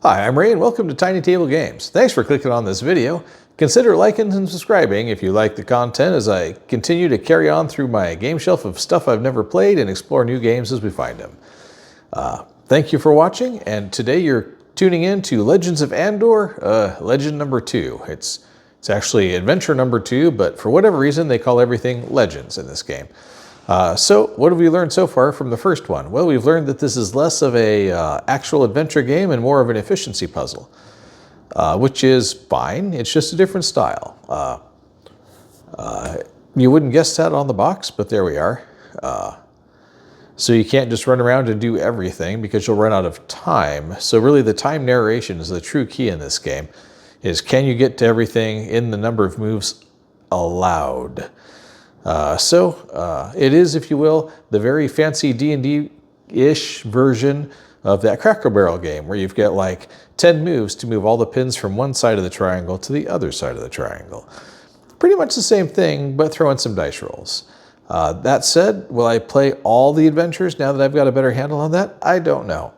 Hi, I'm Ray and welcome to TinyTableGames. Thanks for clicking on this video. Consider liking and subscribing if you like the content as I continue to carry on through my game shelf of stuff I've never played and explore new games as we find them. Thank you for watching, and today you're tuning in to Legends of Andor, Legend number 2. It's actually Adventure number 2, but for whatever reason they call everything Legends in this game. So what have we learned so far from the first one? Well, we've learned that this is less of a actual adventure game and more of an efficiency puzzle, which is fine. It's just a different style. You wouldn't guess that on the box, but there we are. So you can't just run around and do everything because you'll run out of time. So really the time narration is the true key in this game, is can you get to everything in the number of moves allowed? It is, if you will, the very fancy D&D-ish version of that Cracker Barrel game where you've got like 10 moves to move all the pins from one side of the triangle to the other side of the triangle. Pretty much the same thing, but throw in some dice rolls. That said, will I play all the adventures now that I've got a better handle on that? I don't know.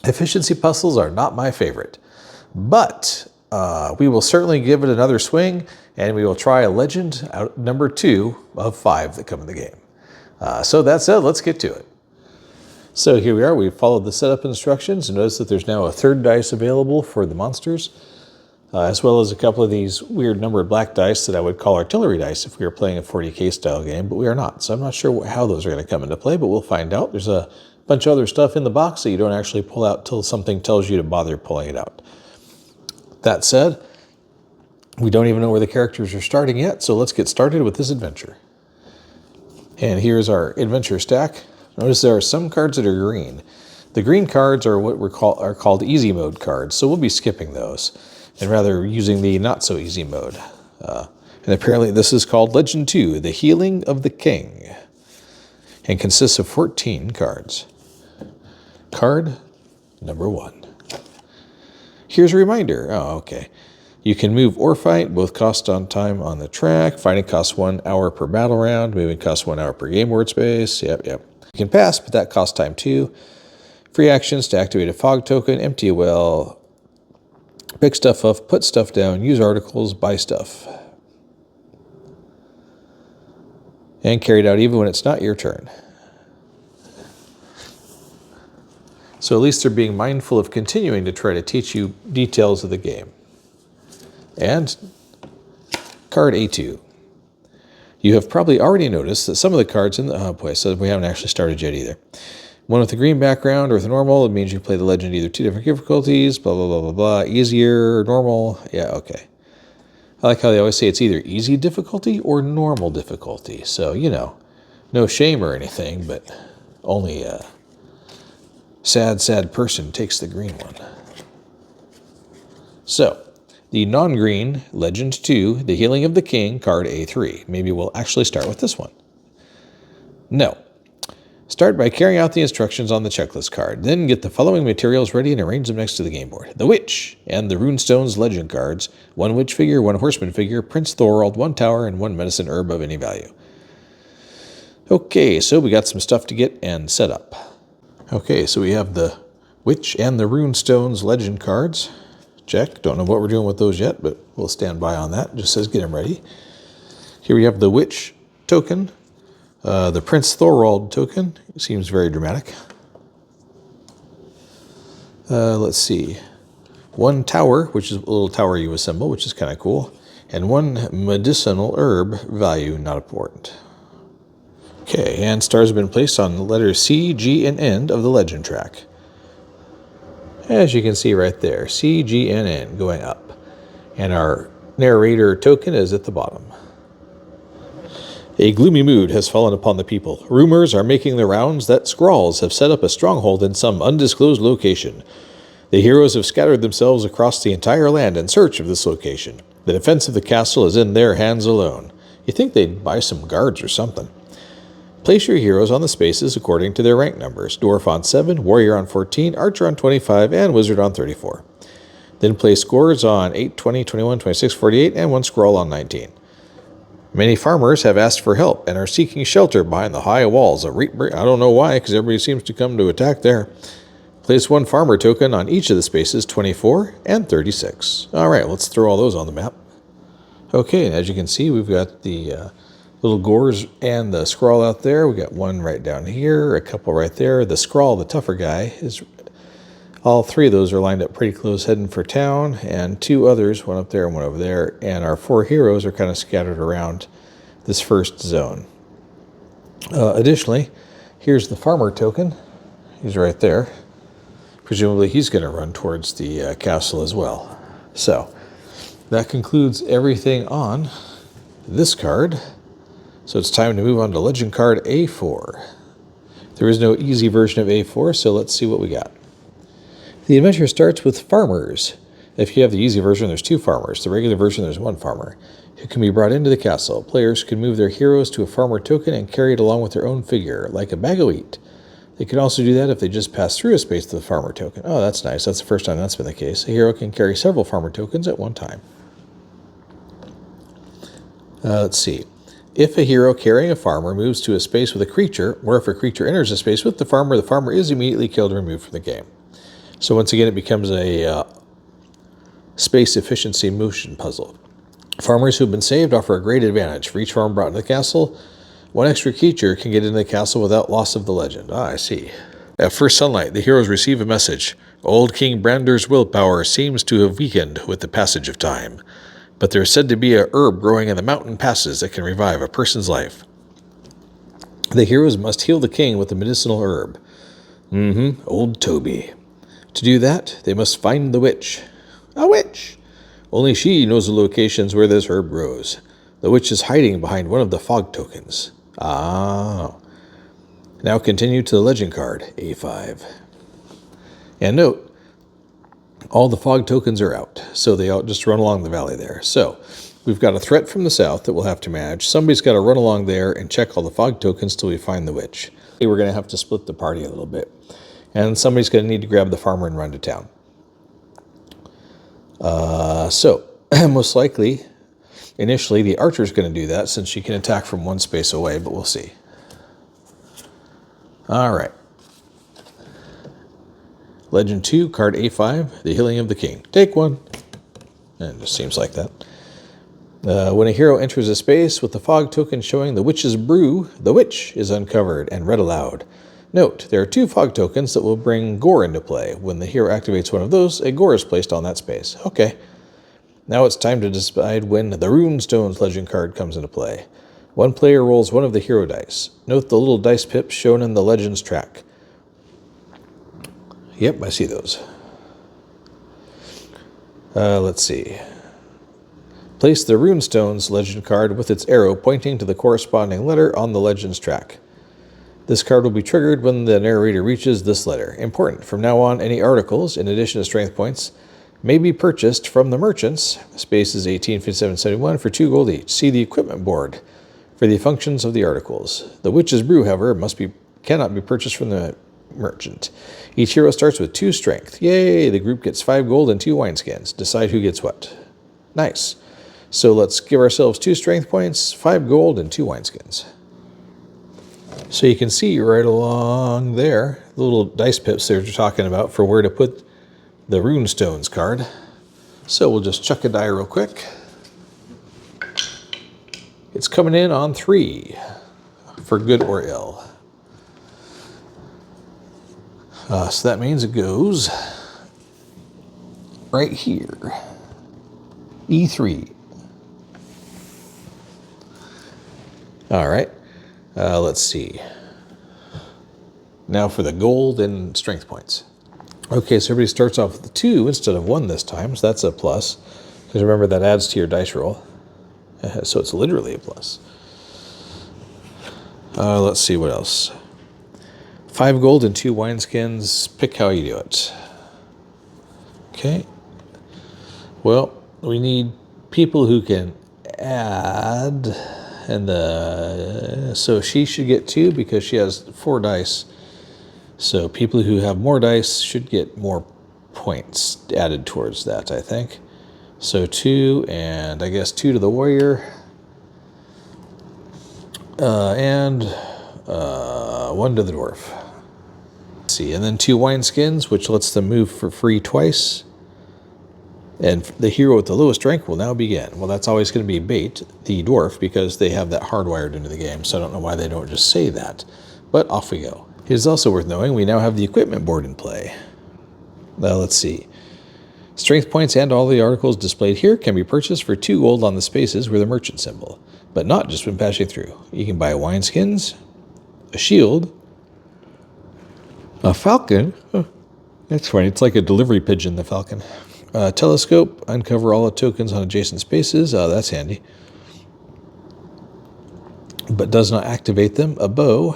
Efficiency puzzles are not my favorite, but we will certainly give it another swing, and we will try a Legend number 2 of 5 that come in the game. So that said, let's get to it. So here we are. We've followed the setup instructions and notice that there's now a third dice available for the monsters, as well as a couple of these weird numbered black dice that I would call artillery dice if we were playing a 40k style game, but we are not. So I'm not sure how those are going to come into play, but we'll find out. There's a bunch of other stuff in the box that you don't actually pull out till something tells you to bother pulling it out. That said, we don't even know where the characters are starting yet, so let's get started with this adventure. And here's our adventure stack. Notice there are some cards that are green. The green cards are what are called easy mode cards, so we'll be skipping those and rather using the not so easy mode. And apparently this is called Legend 2, The Healing of the King, and consists of 14 cards. Card number 1. Here's a reminder. Oh, okay. You can move or fight, both cost on time on the track. Fighting costs 1 hour per battle round. Moving costs 1 hour per game board space. Yep. You can pass, but that costs time too. Free actions to activate a fog token, empty a well, pick stuff up, put stuff down, use articles, buy stuff. And carry it out even when it's not your turn. So at least they're being mindful of continuing to try to teach you details of the game. And card A2. You have probably already noticed that some of the cards in the... Oh boy, so we haven't actually started yet either. One with a green background or with a normal, it means you play the legend either 2 different difficulties, blah, blah, blah, blah, blah. Easier, normal. Yeah, okay. I like how they always say it's either easy difficulty or normal difficulty. So, you know, no shame or anything, but only a sad person takes the green one. So, the non-green Legend 2, The Healing of the King, card A3. Maybe we'll actually start with this one. No. Start by carrying out the instructions on the checklist card. Then get the following materials ready and arrange them next to the game board. The Witch and the Runestones Legend cards. 1 witch figure, 1 horseman figure, Prince Thorold, 1 tower, and 1 medicine herb of any value. Okay, so we got some stuff to get and set up. Okay, so we have the Witch and the Runestones Legend cards. Check. Don't know what we're doing with those yet, but we'll stand by on that. It just says get them ready. Here we have the Witch token. The Prince Thorold token. It seems very dramatic. Let's see. 1 tower, which is a little tower you assemble, which is kind of cool. And 1 medicinal herb, value not important. Okay, and stars have been placed on the letters C, G, and N of the legend track. As you can see right there, C, G, and N going up. And our narrator token is at the bottom. A gloomy mood has fallen upon the people. Rumors are making the rounds that Skrulls have set up a stronghold in some undisclosed location. The heroes have scattered themselves across the entire land in search of this location. The defense of the castle is in their hands alone. You'd think they'd buy some guards or something. Place your heroes on the spaces according to their rank numbers. Dwarf on 7, Warrior on 14, Archer on 25, and Wizard on 34. Then place scores on 8, 20, 21, 26, 48, and 1 Skrull on 19. Many farmers have asked for help and are seeking shelter behind the high walls. I don't know why, because everybody seems to come to attack there. Place one farmer token on each of the spaces 24 and 36. All right, let's throw all those on the map. Okay, and as you can see, we've got the little gores and the scrawl out there. We got one right down here, a couple right there. The scrawl, the tougher guy, is all three of those are lined up pretty close heading for town, and two others, one up there and one over there, and our four heroes are kind of scattered around this first zone. Additionally, here's the farmer token. He's right there. Presumably he's going to run towards the castle as well. So that concludes everything on this card. So it's time to move on to legend card A4. There is no easy version of A4, so let's see what we got. The adventure starts with farmers. If you have the easy version, there's two farmers. The regular version, there's one farmer who can be brought into the castle. Players can move their heroes to a farmer token and carry it along with their own figure, like a bag of wheat. They can also do that if they just pass through a space to the farmer token. Oh, that's nice. That's the first time that's been the case. A hero can carry several farmer tokens at one time. Let's see. If a hero carrying a farmer moves to a space with a creature, or if a creature enters a space with the farmer is immediately killed and removed from the game. So once again, it becomes a space efficiency motion puzzle. Farmers who have been saved offer a great advantage. For each farmer brought into the castle, one extra creature can get into the castle without loss of the legend. Ah, I see. At first sunlight, the heroes receive a message. Old King Brander's willpower seems to have weakened with the passage of time, but there is said to be a herb growing in the mountain passes that can revive a person's life. The heroes must heal the king with the medicinal herb. Old Toby. To do that, they must find the witch. A witch! Only she knows the locations where this herb grows. The witch is hiding behind one of the fog tokens. Ah. Now continue to the legend card, A5. And note, all the fog tokens are out, so they all just run along the valley there. So, we've got a threat from the south that we'll have to manage. Somebody's got to run along there and check all the fog tokens till we find the witch. We're going to have to split the party a little bit. And somebody's going to need to grab the farmer and run to town. So, most likely, initially, the archer's going to do that since she can attack from one space away, but we'll see. All right. Legend 2, card A5, the Healing of the King. Take one. And it just seems like that. When a hero enters a space with the fog token showing the witch's brew, the witch is uncovered and read aloud. Note, there are two fog tokens that will bring gore into play. When the hero activates one of those, a gore is placed on that space. Okay. Now it's time to decide when the Runestones legend card comes into play. One player rolls one of the hero dice. Note the little dice pips shown in the legends track. Yep, I see those. Let's see. Place the Runestones legend card with its arrow pointing to the corresponding letter on the legends track. This card will be triggered when the narrator reaches this letter. Important, from now on, any articles, in addition to strength points, may be purchased from the merchants, spaces 18, 57, 71, for 2 gold each. See the equipment board for the functions of the articles. The witch's brew, however, cannot be purchased from the merchant. Each hero starts with 2 strength. Yay! The group gets 5 gold and 2 wineskins. Decide who gets what. Nice. So let's give ourselves 2 strength points, 5 gold, and 2 wineskins. So you can see right along there, the little dice pips they're talking about for where to put the Runestones card. So we'll just chuck a die real quick. It's coming in on 3, for good or ill. So that means it goes right here. E3. All right. Let's see. Now for the gold and strength points. Okay, so everybody starts off with 2 instead of 1 this time, so that's a plus. Because remember, that adds to your dice roll. So it's literally a plus. Let's see what else. 5 gold and 2 wineskins. Pick how you do it. Okay. Well, we need people who can add, and so she should get 2 because she has 4 dice. So people who have more dice should get more points added towards that, I think. So 2, and I guess 2 to the warrior, and 1 to the dwarf. Let's see. And then 2 wineskins, which lets them move for free twice. And the hero with the lowest rank will now begin. Well, that's always going to be Bait, the dwarf, because they have that hardwired into the game. So I don't know why they don't just say that. But off we go. It is also worth knowing we now have the equipment board in play. Now let's see. Strength points and all the articles displayed here can be purchased for 2 gold on the spaces with a merchant symbol, but not just when passing through. You can buy wineskins, a shield, a falcon. Oh, that's funny. It's like a delivery pigeon, the falcon. A telescope, uncover all the tokens on adjacent spaces. Oh, that's handy. But does not activate them. A bow,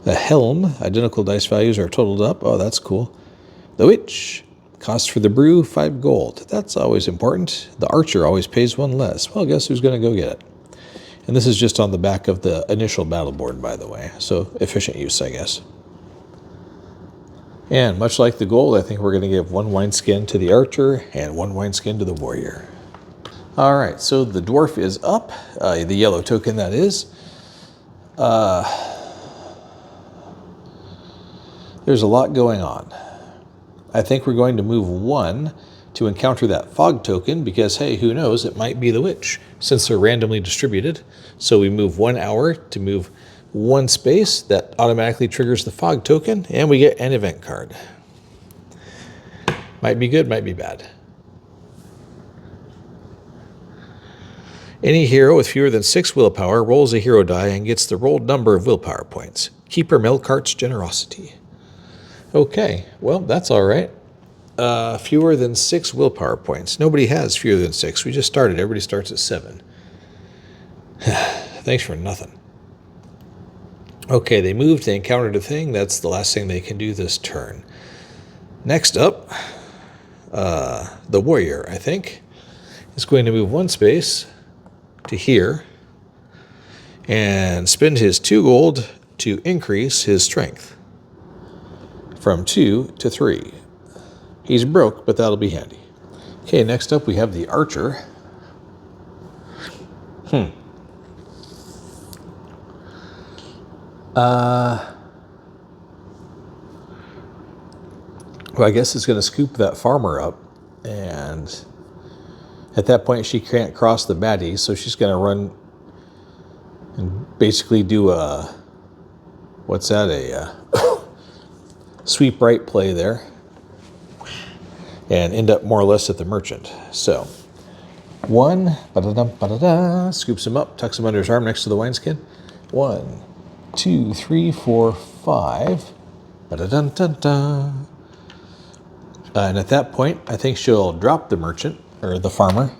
a helm. Identical dice values are totaled up. Oh, that's cool. The witch. Cost for the brew, 5 gold. That's always important. The archer always pays 1 less. Well, guess who's going to go get it? And this is just on the back of the initial battle board, by the way. So efficient use, I guess. And much like the gold, I think we're going to give 1 wineskin to the archer and 1 wineskin to the warrior. All right, so the dwarf is up. The yellow token, that is. There's a lot going on. I think we're going to move 1 to encounter that fog token because, hey, who knows, it might be the witch since they're randomly distributed. So we move 1 hour to move 1 space. That automatically triggers the fog token and we get an event card. Might be good, might be bad. Any hero with fewer than 6 willpower rolls a hero die and gets the rolled number of willpower points. Keeper Melkart's generosity. Okay, well, that's all right. Fewer than 6 willpower points. Nobody has fewer than 6. We just started. Everybody starts at 7. Thanks for nothing. Okay, they moved. They encountered a thing. That's the last thing they can do this turn. Next up, the warrior, I think, is going to move 1 space to here and spend his 2 gold to increase his strength from 2 to 3. He's broke, but that'll be handy. Okay, next up we have the archer. Well, I guess it's going to scoop that farmer up, and at that point she can't cross the baddies, so she's going to run and basically do a, what's that, a sweep right play there, and end up more or less at the merchant. So 1, scoops him up, tucks him under his arm next to the wineskin. 1, 2, 3, 4, 5. And at that point, I think she'll drop the merchant, or the farmer.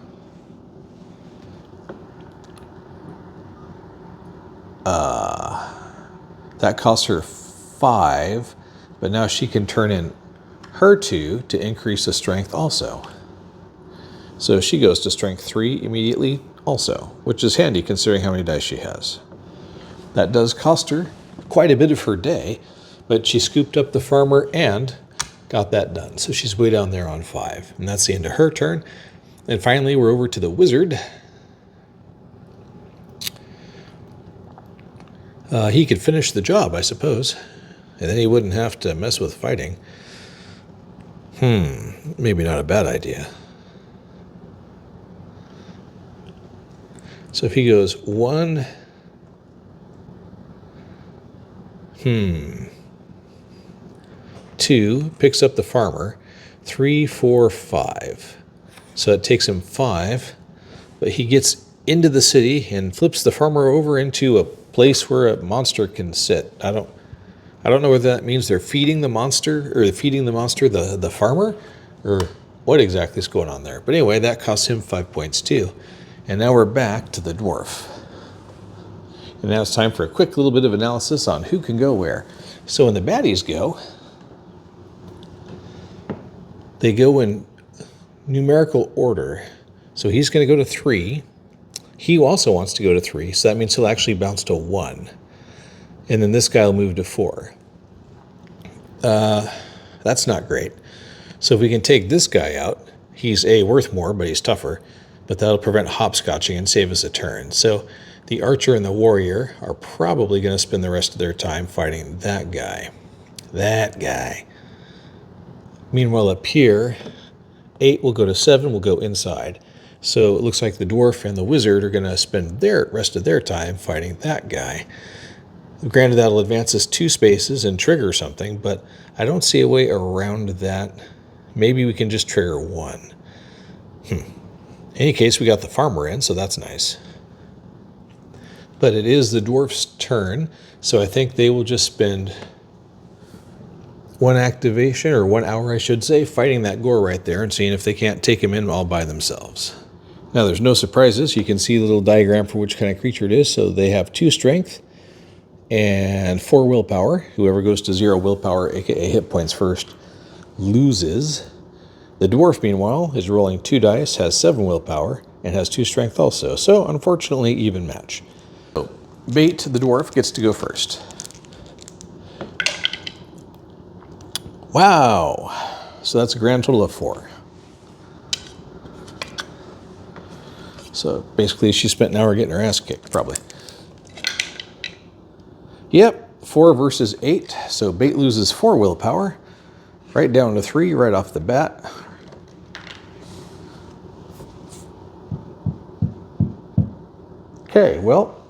That costs her 5, but now she can turn in her 2 to increase the strength also. So she goes to strength 3 immediately also, which is handy considering how many dice she has. That does cost her quite a bit of her day, but she scooped up the farmer and got that done. So she's way down there on 5, and that's the end of her turn. And finally, we're over to the wizard. He could finish the job, I suppose, and then he wouldn't have to mess with fighting. Maybe not a bad idea. So if he goes 1, 2, picks up the farmer, 3, 4, 5. So it takes him 5, but he gets into the city and flips the farmer over into a place where a monster can sit. I don't know whether that means they're feeding the monster, or feeding the monster the farmer, or what exactly is going on there. But anyway, that costs him 5 points too. And now we're back to the dwarf. And now it's time for a quick little bit of analysis on who can go where. So when the baddies go, they go in numerical order. So he's going to go to 3. He also wants to go to 3, so that means he'll actually bounce to 1. And then this guy will move to 4. That's not great. So if we can take this guy out, he's worth more, but he's tougher. But that'll prevent hopscotching and save us a turn. So the archer and the warrior are probably going to spend the rest of their time fighting that guy. That guy. Meanwhile, up here, 8 will go to 7, will go inside. So it looks like the dwarf and the wizard are going to spend their rest of their time fighting that guy. Granted, that'll advance us 2 spaces and trigger something, but I don't see a way around that. Maybe we can just trigger 1. In any case, we got the farmer in, so that's nice. But it is the dwarf's turn, so I think they will just spend 1 activation, or 1 hour I should say, fighting that gore right there and seeing if they can't take him in all by themselves. Now there's no surprises. You can see the little diagram for which kind of creature it is. So they have 2 strength and 4 willpower. Whoever goes to 0 willpower, aka hit points first, loses. The dwarf, meanwhile, is rolling 2 dice, has 7 willpower, and has 2 strength also. So unfortunately, even match. So Bait, the dwarf, gets to go first. Wow. So that's a grand total of 4. So basically she spent an hour getting her ass kicked, probably. Yep, 4 versus 8. So Bait loses 4 willpower. Right down to 3 right off the bat. Okay, well,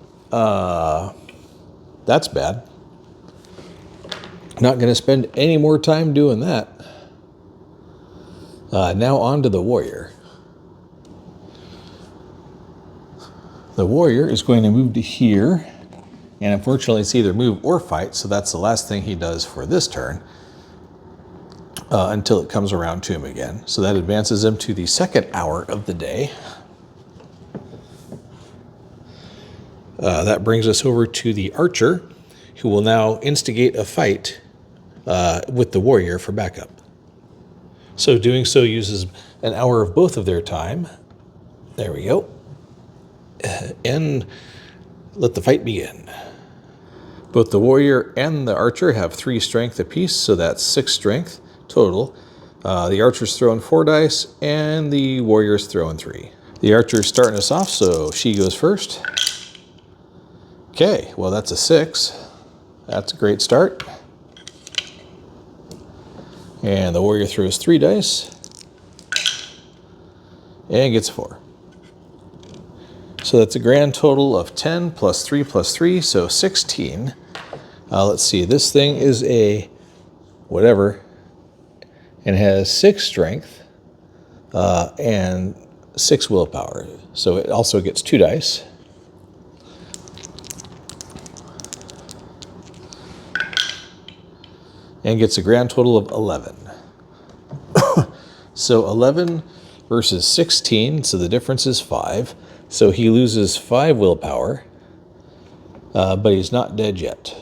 that's bad. Not going to spend any more time doing that. Now on to the warrior. The warrior is going to move to here, and unfortunately it's either move or fight, so that's the last thing he does for this turn until it comes around to him again. So that advances him to the 2nd hour of the day. That brings us over to the archer, who will now instigate a fight with the warrior for backup. So doing so uses an hour of both of their time. There we go. And let the fight begin. Both the warrior and the archer have 3 strength apiece, so that's 6 strength total. The archer's throwing 4 dice, and the warrior's throwing 3. The archer's starting us off, so she goes first. Okay, well that's a 6. That's a great start. And the warrior throws 3 dice and gets 4. So that's a grand total of 10 plus 3 plus 3, so 16. Let's see, this thing is a whatever, and has 6 strength and 6 willpower. So it also gets 2 dice. And gets a grand total of 11. So 11 versus 16, so the difference is 5. So he loses 5 willpower, but he's not dead yet.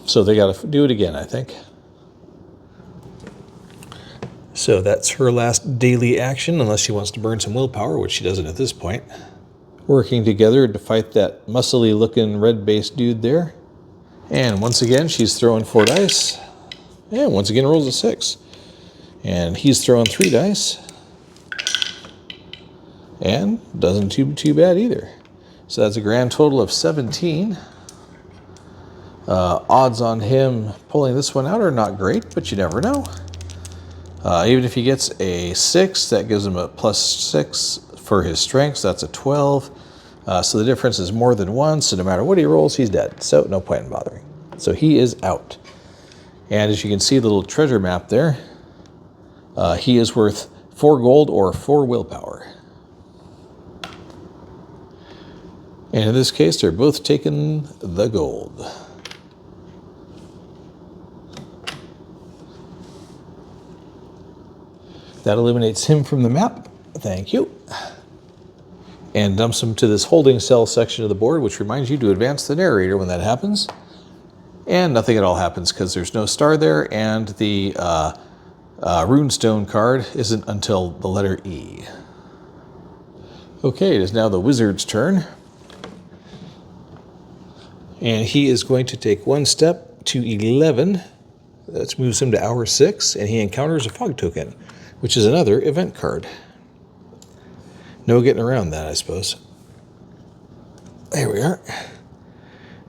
So they got to do it again, I think. So that's her last daily action, unless she wants to burn some willpower, which she doesn't at this point. Working together to fight that muscly looking red-based dude there. And once again, she's throwing 4 dice. And once again, rolls a 6. And he's throwing 3 dice. And doesn't do too bad either. So that's a grand total of 17. Odds on him pulling this one out are not great, but you never know. Even if he gets a 6, that gives him a plus 6 for his strength. So that's a 12. So the difference is more than 1. So no matter what he rolls, he's dead. So no point in bothering. So he is out. And as you can see the little treasure map there, he is worth 4 gold or 4 willpower. And in this case, they're both taking the gold. That eliminates him from the map. Thank you. And dumps him to this holding cell section of the board, which reminds you to advance the narrator when that happens. And nothing at all happens because there's no star there, and the runestone card isn't until the letter E. Okay, it is now the wizard's turn. And he is going to take 1 step to 11. That moves him to hour 6, and he encounters a fog token, which is another event card. No getting around that, I suppose. There we are.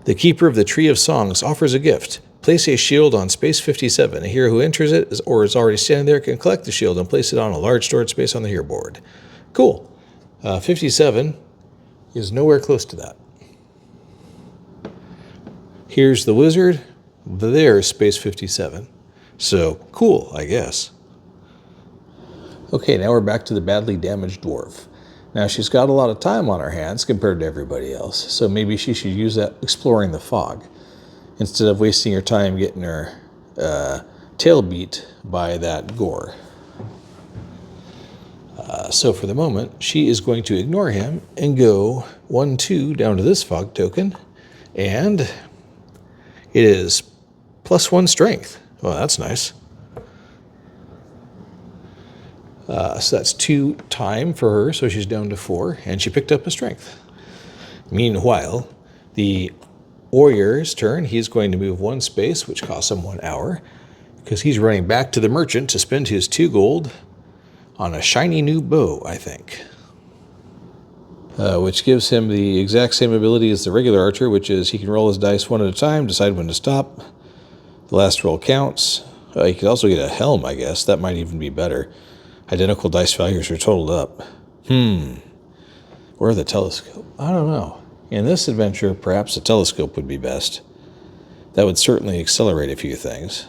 The Keeper of the Tree of Songs offers a gift. Place a shield on space 57. A hero who enters it or is already standing there can collect the shield and place it on a large storage space on the hero board. Cool. 57 is nowhere close to that. Here's the wizard. There's space 57. So, cool, I guess. Okay, now we're back to the badly damaged dwarf. Now, she's got a lot of time on her hands compared to everybody else, so maybe she should use that exploring the fog instead of wasting her time getting her tail beat by that gore. So for the moment, she is going to ignore him and go 1-2 down to this fog token, and it is +1 strength. Well, that's nice. So that's 2 time for her, so she's down to 4, and she picked up a strength. Meanwhile, the warrior's turn, he's going to move 1 space, which costs him 1 hour, because he's running back to the merchant to spend his 2 gold on a shiny new bow, I think. Which gives him the exact same ability as the regular archer, which is he can roll his dice 1 at a time, decide when to stop. The last roll counts. He could also get a helm, I guess. That might even be better. Identical dice values are totaled up. Or the telescope. I don't know. In this adventure, perhaps a telescope would be best. That would certainly accelerate a few things.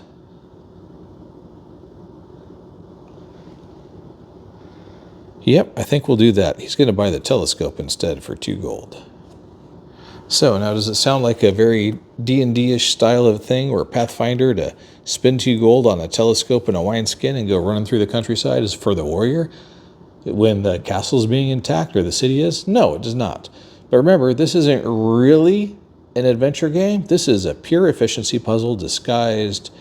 Yep, I think we'll do that. He's going to buy the telescope instead for 2 gold. So now, does it sound like a very D&D-ish style of thing where Pathfinder to spend 2 gold on a telescope and a wineskin and go running through the countryside is for the warrior when the castle's being intact or the city is? No, it does not. But remember, this isn't really an adventure game. This is a pure efficiency puzzle disguised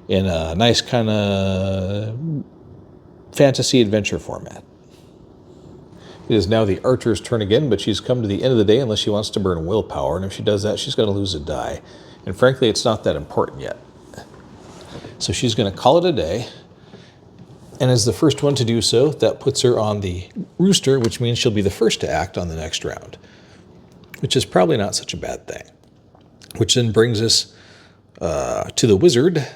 in a nice kind of fantasy adventure format. It is now the archer's turn again, but she's come to the end of the day unless she wants to burn willpower, and if she does that, she's going to lose a die. And frankly, it's not that important yet. So she's going to call it a day, and as the first one to do so, that puts her on the rooster, which means she'll be the first to act on the next round, which is probably not such a bad thing. Which then brings us to the wizard.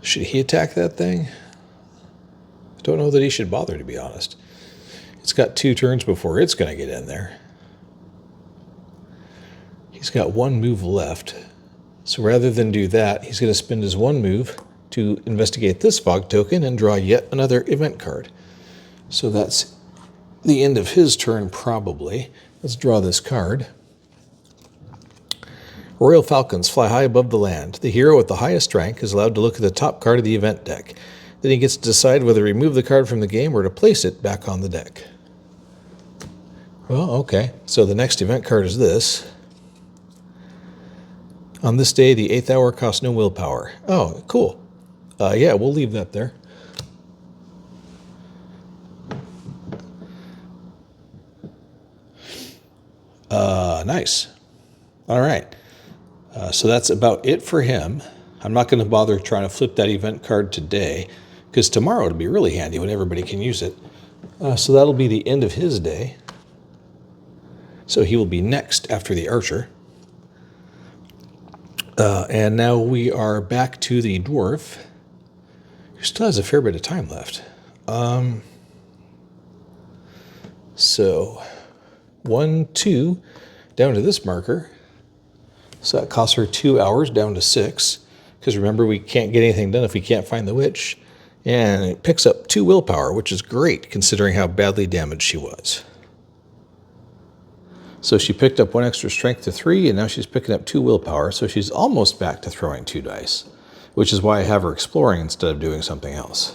Should he attack that thing? I don't know that he should bother, to be honest. It's got 2 turns before it's going to get in there. He's got 1 move left. So rather than do that, he's going to spend his 1 move to investigate this fog token and draw yet another event card. So that's the end of his turn, probably. Let's draw this card. Royal Falcons fly high above the land. The hero with the highest rank is allowed to look at the top card of the event deck. Then he gets to decide whether to remove the card from the game or to place it back on the deck. Well, okay. So the next event card is this. On this day, the 8th hour costs no willpower. Oh, cool. Yeah, we'll leave that there. Nice. All right. So that's about it for him. I'm not going to bother trying to flip that event card today, because tomorrow it'll be really handy when everybody can use it. So that'll be the end of his day. So he will be next after the archer. And now we are back to the dwarf, who still has a fair bit of time left. So 1, 2, down to this marker. So that costs her 2 hours down to 6. Because remember, we can't get anything done if we can't find the witch. And it picks up 2 willpower, which is great considering how badly damaged she was. So she picked up 1 extra strength to 3, and now she's picking up 2 willpower, so she's almost back to throwing 2 dice, which is why I have her exploring instead of doing something else.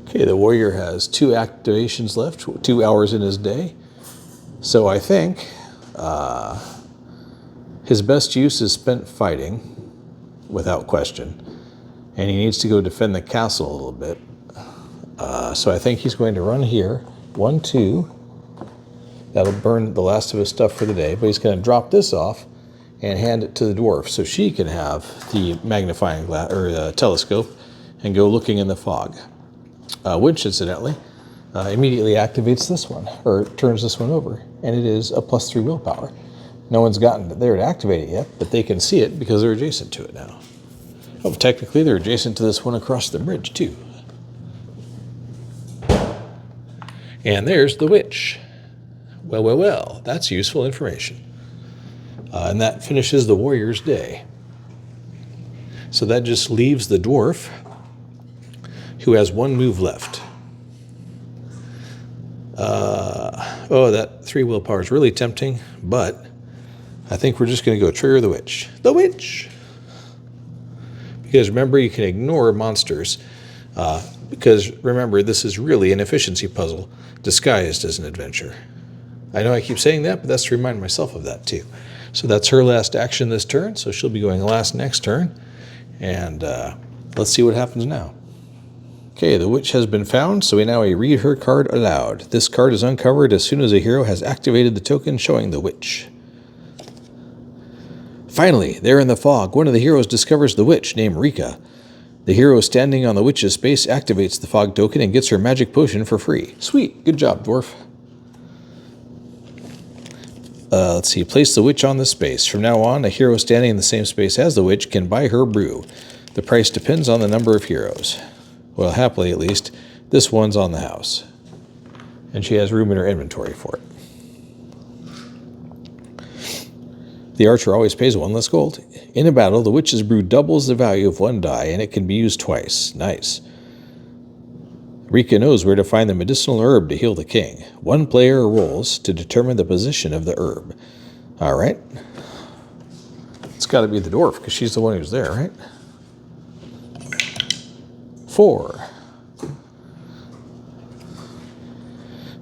Okay, the warrior has 2 activations left, 2 hours in his day. So I think his best use is spent fighting, without question. And he needs to go defend the castle a little bit. So I think he's going to run here. 1, 2. That'll burn the last of his stuff for the day. But he's going to drop this off and hand it to the dwarf so she can have the magnifying glass or telescope and go looking in the fog. Which, incidentally, immediately activates this one, or turns this one over, and it is a +3 willpower. No one's gotten there to activate it yet, but they can see it because they're adjacent to it now. Oh, technically they're adjacent to this one across the bridge too. And there's the witch. Well, that's useful information. And that finishes the warrior's day. So that just leaves the dwarf, who has 1 move left. That 3 willpower is really tempting, but I think we're just going to go trigger the witch. The witch! Because remember, you can ignore monsters. Because remember, this is really an efficiency puzzle disguised as an adventure. I know I keep saying that, but that's to remind myself of that too. So that's her last action this turn, so she'll be going last next turn. And let's see what happens now. Okay, the witch has been found, so we now read her card aloud. This card is uncovered as soon as a hero has activated the token showing the witch. Finally, there in the fog, one of the heroes discovers the witch named Rika. The hero standing on the witch's space activates the fog token and gets her magic potion for free. Sweet, good job, dwarf. Let's see, place the witch on the space. From now on, a hero standing in the same space as the witch can buy her brew. The price depends on the number of heroes. Well, happily at least, this one's on the house. And she has room in her inventory for it. The archer always pays 1 less gold. In a battle, the witch's brew doubles the value of 1 die, and it can be used twice. Nice. Rika knows where to find the medicinal herb to heal the king. 1 player rolls to determine the position of the herb. All right. It's got to be the dwarf, because she's the one who's there, right? 4.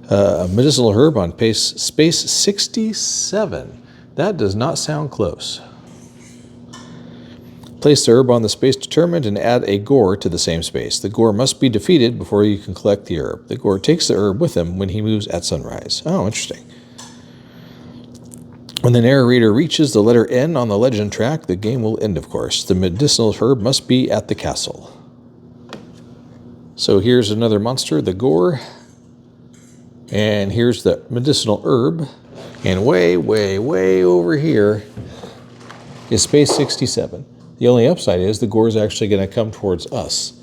A medicinal herb on space 67. That does not sound close. Place the herb on the space determined and add a gore to the same space. The gore must be defeated before you can collect the herb. The gore takes the herb with him when he moves at sunrise. Oh, interesting. When the narrator reaches the letter N on the legend track, the game will end, of course. The medicinal herb must be at the castle. So here's another monster, the gore. And here's the medicinal herb. And way over here is space 67. The only upside is the gore is actually going to come towards us,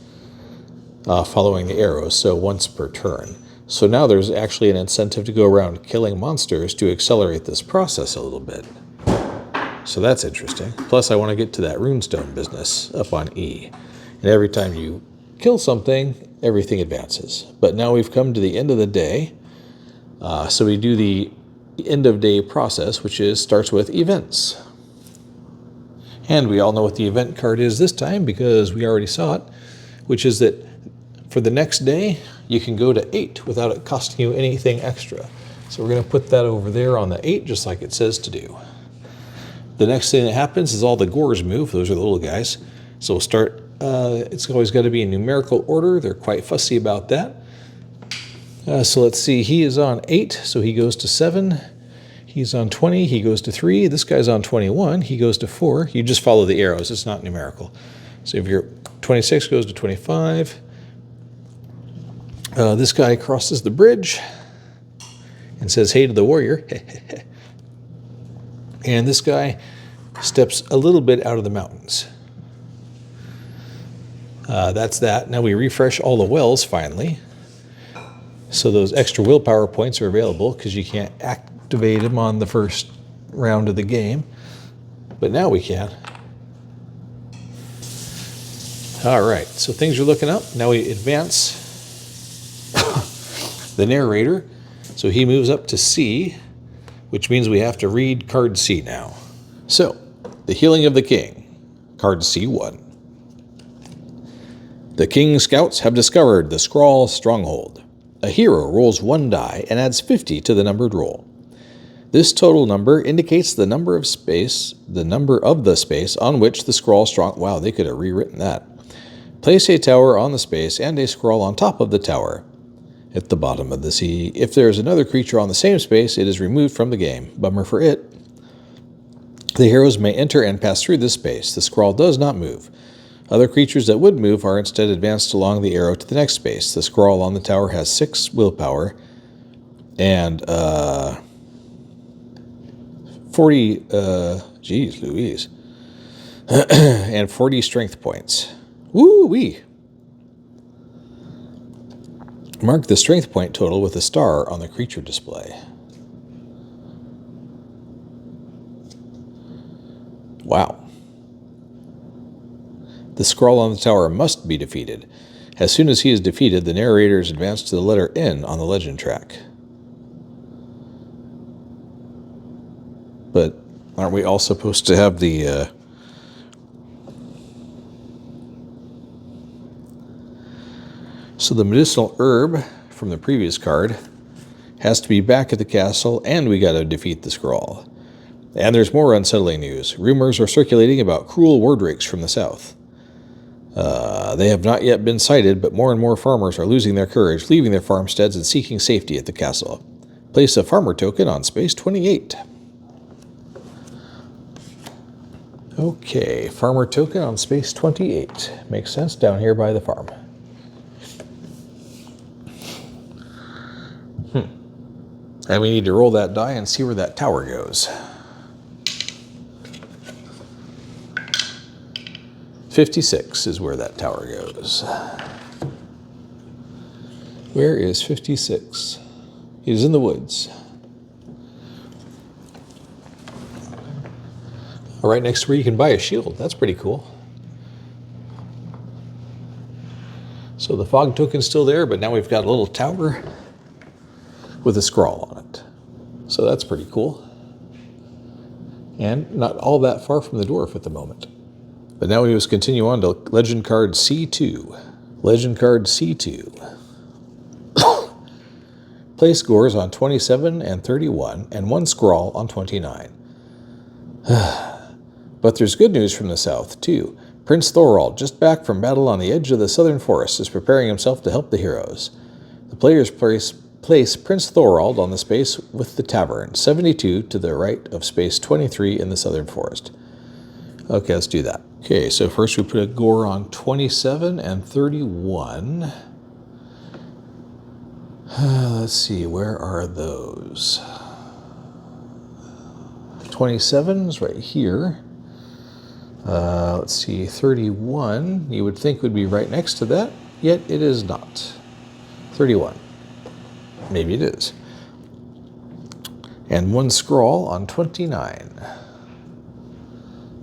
following the arrows, so once per turn. So now there's actually an incentive to go around killing monsters to accelerate this process a little bit. So that's interesting. Plus I want to get to that runestone business up on E. And every time you kill something, everything advances. But now we've come to the end of the day. So we do the end of day process, which starts with events. And we all know what the event card is this time because we already saw it, which is that for the next day, you can go to 8 without it costing you anything extra. So we're going to put that over there on the 8, just like it says to do. The next thing that happens is all the gores move. Those are the little guys. So we'll start, it's always got to be in numerical order. They're quite fussy about that. So let's see, he is on 8, so he goes to 7. He's on 20, he goes to 3. This guy's on 21, he goes to 4. You just follow the arrows, it's not numerical. So if you're 26 goes to 25. This guy crosses the bridge and says hey to the warrior. And this guy steps a little bit out of the mountains. That's that. Now we refresh all the wells finally. So those extra willpower points are available because you can't activate them on the first round of the game. But now we can. All right, so things are looking up. Now we advance the narrator. So he moves up to C, which means we have to read card C now. So, the healing of the king, card C1. The king's scouts have discovered the Skrull stronghold. A hero rolls 1 die and adds 50 to the numbered roll. This total number indicates the number of the space on which the Skrull strong... Wow, they could have rewritten that. Place a tower on the space and a Skrull on top of the tower. At the bottom of the sea, if there is another creature on the same space, it is removed from the game. Bummer for it. The heroes may enter and pass through this space. The Skrull does not move. Other creatures that would move are instead advanced along the arrow to the next space. The scroll on the tower has 6 willpower and 40, geez Louise, and 40 strength points. Woo-wee! Mark the strength point total with a star on the creature display. Wow. The scroll on the tower must be defeated. As soon as he is defeated, the narrator is advanced to the letter N on the legend track. But aren't we all supposed to have the... So the medicinal herb from the previous card has to be back at the castle, and we got to defeat the scroll. And there's more unsettling news. Rumors are circulating about cruel wardrakes from the south. They have not yet been sighted, but more and more farmers are losing their courage, leaving their farmsteads and seeking safety at the castle. Place a farmer token on space 28. Okay, farmer token on space 28. Makes sense down here by the farm. And we need to roll that die and see where that tower goes. 56 is where that tower goes. Where is 56? It is in the woods. Right next to where you can buy a shield. That's pretty cool. So the fog token's still there, but now we've got a little tower with a scroll on it. So that's pretty cool. And not all that far from the dwarf at the moment. But now we must continue on to legend card C2. Legend card C2. Place scores on 27 and 31, and 1 scroll on 29. But there's good news from the south, too. Prince Thorald, just back from battle on the edge of the southern forest, is preparing himself to help the heroes. The players place Prince Thorald on the space with the tavern, 72 to the right of space 23 in the southern forest. Okay, let's do that. Okay, so first we put a gore on 27 and 31. Let's see, where are those? 27 is right here. Let's see, 31, you would think would be right next to that, yet it is not. 31. Maybe it is. And 1 scroll on 29.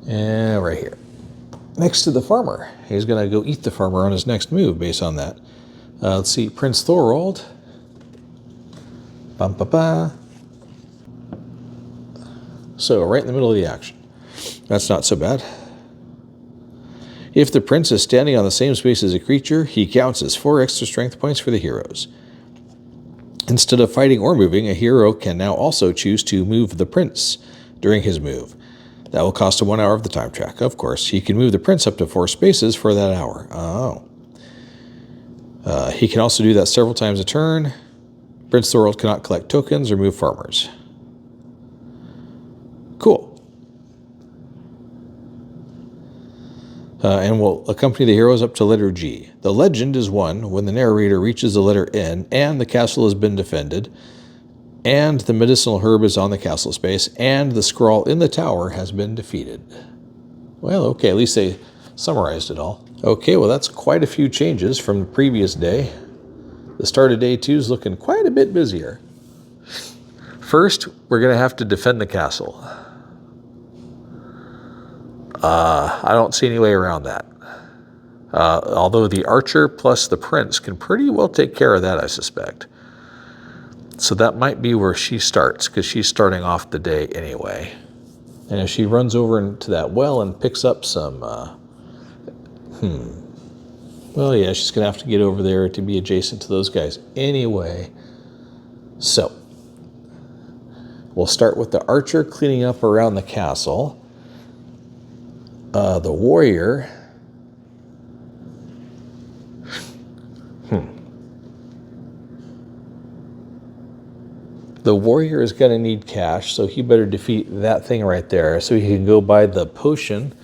And right here. Next to the farmer. He's going to go eat the farmer on his next move based on that. Let's see, Prince Thorald. Bum, ba, ba. So, right in the middle of the action. That's not so bad. If the prince is standing on the same space as a creature, he counts as 4 extra strength points for the heroes. Instead of fighting or moving, a hero can now also choose to move the prince during his move. That will cost him 1 hour of the time track. Of course, he can move the prince up to 4 spaces for that hour. Oh. He can also do that several times a turn. Prince Thorald cannot collect tokens or move farmers. Cool. And will accompany the heroes up to letter G. The legend is won when the narrator reaches the letter N and the castle has been defended, and the medicinal herb is on the castle space, and the scroll in the tower has been defeated. Well, okay, at least they summarized it all. Okay, well that's quite a few changes from the previous day. The start of day 2 is looking quite a bit busier. First, we're going to have to defend the castle. I don't see any way around that. Although the archer plus the prince can pretty well take care of that, I suspect. So that might be where she starts, because she's starting off the day anyway. And if she runs over into that well and picks up some... Well, yeah, she's going to have to get over there to be adjacent to those guys anyway. So, we'll start with the archer cleaning up around the castle. The warrior... The warrior is going to need cash, so he better defeat that thing right there so he can go buy the potion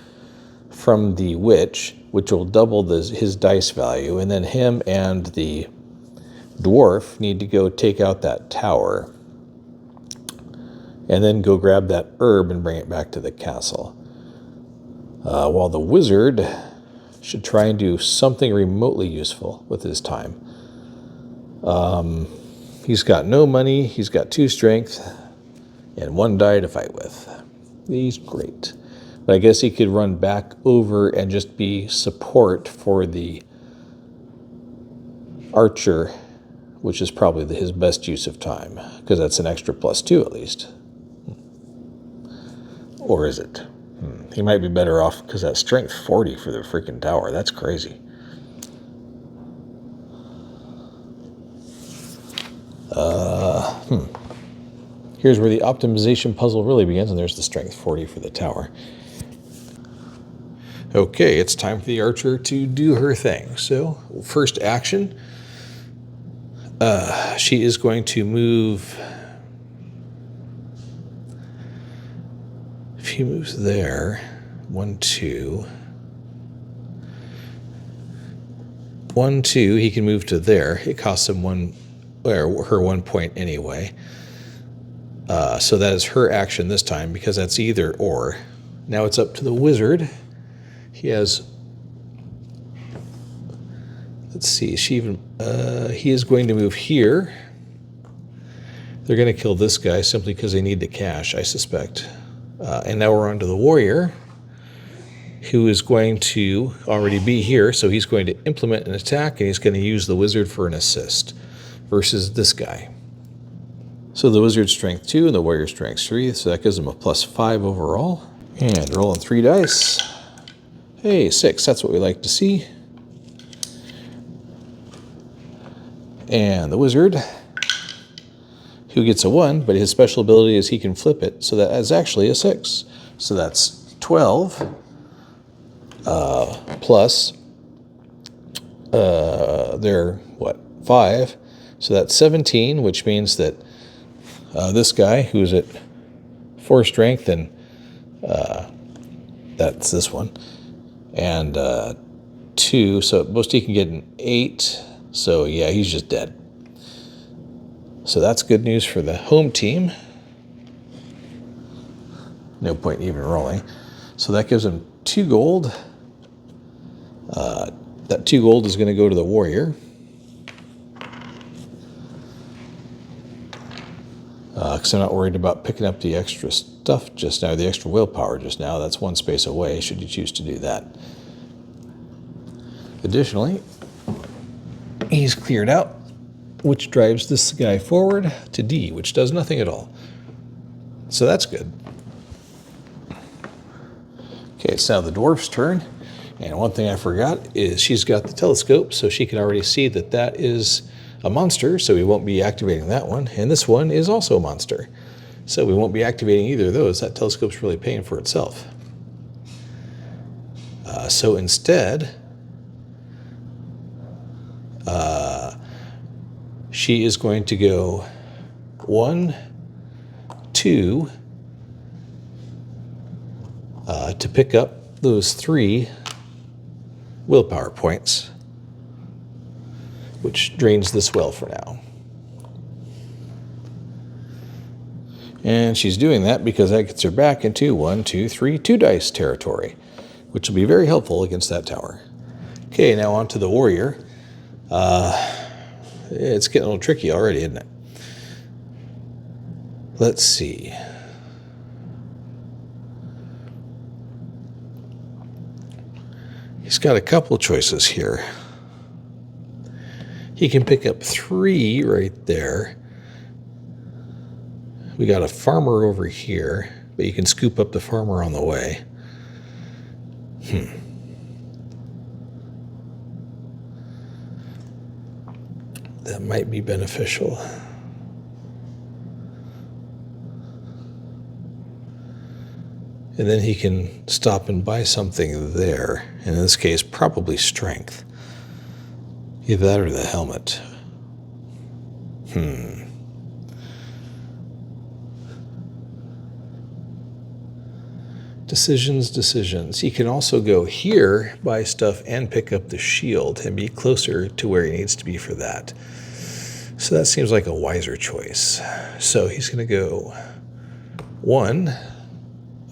from the witch which will double his dice value. And then him and the dwarf need to go take out that tower and then go grab that herb and bring it back to the castle. While the wizard should try and do something remotely useful with his time. He's got no money, he's got 2 strength, and 1 die to fight with. He's great. But I guess he could run back over and just be support for the archer, which is probably his best use of time, because that's an extra +2 at least. Or is it? He might be better off because that's strength 40 for the freaking tower. That's crazy. Here's where the optimization puzzle really begins, and there's the strength 40 for the tower. Okay, it's time for the archer to do her thing. So, first action, she is going to move. If he moves there, 1, 2. 1, 2, he can move to there. It costs him her 1 point anyway. So that is her action this time, because that's either or. Now it's up to the wizard. He has, let's see, he is going to move here. They're going to kill this guy simply because they need the cash, I suspect. And now we're on to the warrior, who is going to already be here, so he's going to implement an attack, and he's going to use the wizard for an assist, versus this guy. So the wizard's strength 2 and the warrior's strength 3, so that gives him a +5 overall. And rolling 3 dice. Hey, 6, that's what we like to see. And the wizard, who gets a 1, but his special ability is he can flip it, so that is actually a 6. So that's 12 plus they're 5. So that's 17, which means that this guy, who's at 4 strength, and that's this one, and 2, so at most he can get an 8. So yeah, he's just dead. So that's good news for the home team. No point even rolling. So that gives him 2 gold. That 2 gold is going to go to the warrior. Because I'm not worried about picking up the extra stuff just now, the extra willpower just now. That's 1 space away, should you choose to do that. Additionally, he's cleared out, which drives this guy forward to D, which does nothing at all. So that's good. Okay, it's now the dwarf's turn. And one thing I forgot is she's got the telescope, so she can already see that that is a monster, so we won't be activating that one. And this one is also a monster, so we won't be activating either of those. That telescope's really paying for itself. So instead, she is going to go 1, 2, to pick up those 3 willpower points, which drains this well for now. And she's doing that because that gets her back into 1, 2, 3, 2 dice territory, which will be very helpful against that tower. Okay, now on to the warrior. It's getting a little tricky already, isn't it? Let's see. He's got a couple of choices here. He can pick up 3 right there. We got a farmer over here, but you can scoop up the farmer on the way. That might be beneficial. And then he can stop and buy something there. In this case, probably strength. Either that or the helmet. Decisions. He can also go here, buy stuff, and pick up the shield and be closer to where he needs to be for that. So that seems like a wiser choice. So he's going to go 1.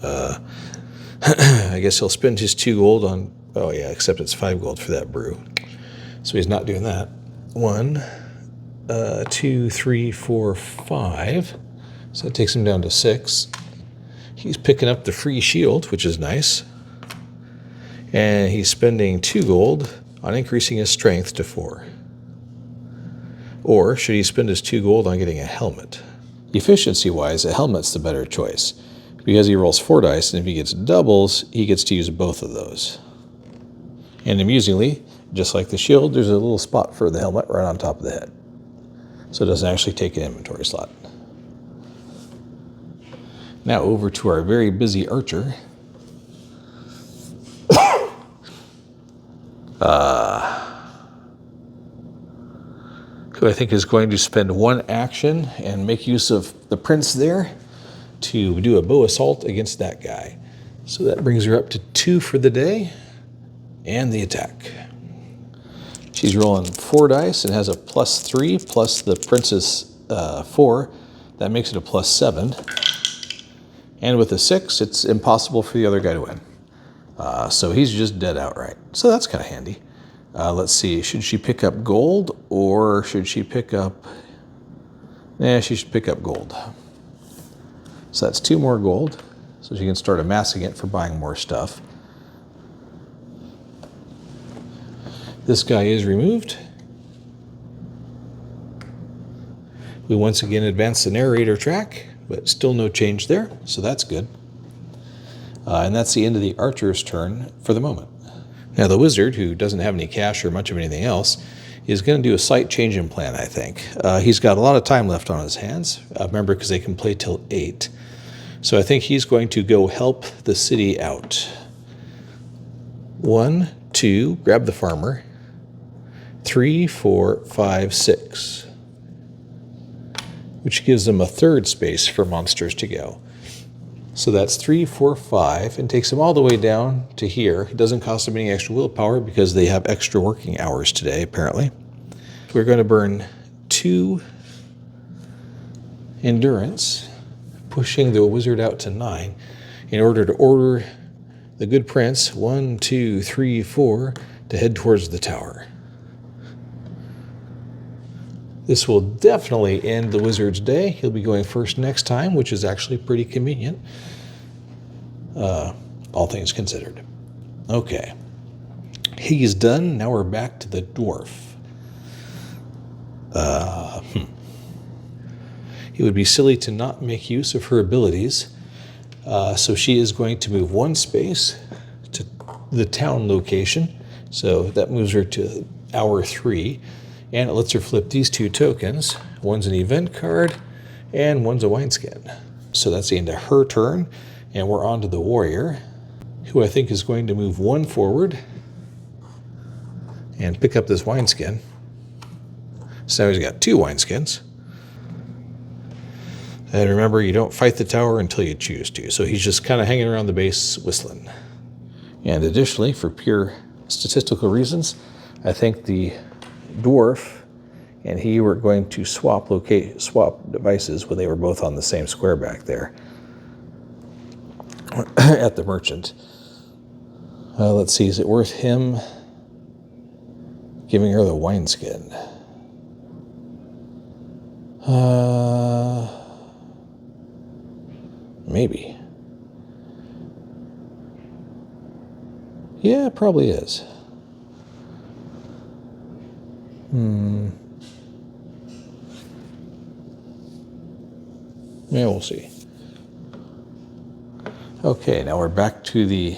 I guess he'll spend his 2 gold on... Oh yeah, except it's 5 gold for that brew. So he's not doing that. 1, 2, 3, 4, 5. So that takes him down to 6. He's picking up the free shield, which is nice. And he's spending 2 gold on increasing his strength to 4. Or should he spend his 2 gold on getting a helmet? Efficiency-wise, a helmet's the better choice, because he rolls 4 dice, and if he gets doubles, he gets to use both of those. And amusingly, just like the shield, there's a little spot for the helmet right on top of the head. So it doesn't actually take an inventory slot. Now over to our very busy archer. Who I think is going to spend 1 action and make use of the prince there to do a bow assault against that guy. So that brings her up to 2 for the day and the attack. She's rolling 4 dice and has a +3 plus the prince's 4. That makes it a +7. And with a 6, it's impossible for the other guy to win. So he's just dead outright. So that's kind of handy. Let's see, should she pick up gold or should she pick up... she should pick up gold. So that's 2 more gold. So she can start amassing it for buying more stuff. This guy is removed. We once again advance the narrator track, but still no change there, so that's good. And that's the end of the archer's turn for the moment. Now the wizard, who doesn't have any cash or much of anything else, is going to do a slight change in plan, I think. He's got a lot of time left on his hands, remember, because they can play till 8. So I think he's going to go help the city out. 1, 2, grab the farmer. 3, 4, 5, 6. Which gives them a 3rd space for monsters to go. So that's 3, 4, 5, and takes them all the way down to here. It doesn't cost them any extra willpower because they have extra working hours today, apparently. We're going to burn 2 endurance, pushing the wizard out to 9, in order to order the good prince, 1, 2, 3, 4, to head towards the tower. This will definitely end the wizard's day. He'll be going first next time, which is actually pretty convenient, all things considered. Okay, he's done. Now we're back to the dwarf. It would be silly to not make use of her abilities, so she is going to move 1 space to the town location. So that moves her to hour 3. And it lets her flip these 2 tokens. One's an event card, and one's a wineskin. So that's the end of her turn, and we're on to the warrior, who I think is going to move 1 forward and pick up this wineskin. So now he's got 2 wineskins. And remember, you don't fight the tower until you choose to. So he's just kind of hanging around the base whistling. And additionally, for pure statistical reasons, I think the dwarf and he were going to swap devices when they were both on the same square back there at the merchant. Let's see, is it worth him giving her the wineskin? Maybe. Yeah, it probably is. Yeah, we'll see. Okay, now we're back to the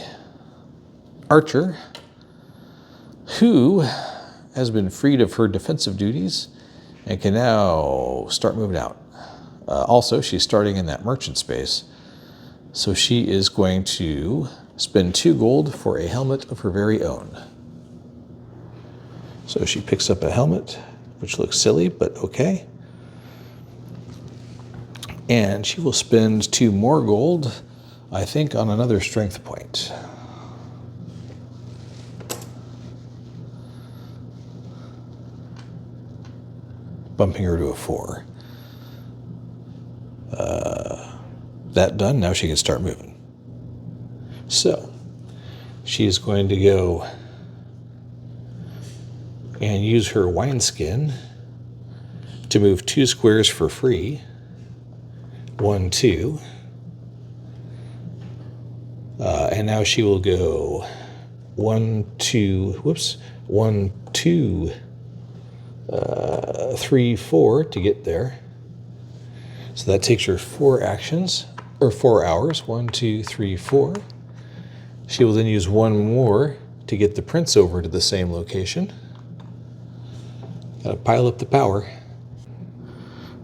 archer, who has been freed of her defensive duties and can now start moving out. Also, she's starting in that merchant space, so she is going to spend 2 gold for a helmet of her very own. So she picks up a helmet, which looks silly, but okay. And she will spend 2 more gold I think, on another strength point. Bumping her to a 4. That done, now she can start moving. So, she's going to go and use her wineskin to move 2 squares for free. 1, 2. And now she will go 1, 2, 3, 4 to get there. So that takes her 4 actions, or 4 hours. 1, 2, 3, 4. She will then use 1 more to get the prince over to the same location. Gotta pile up the power.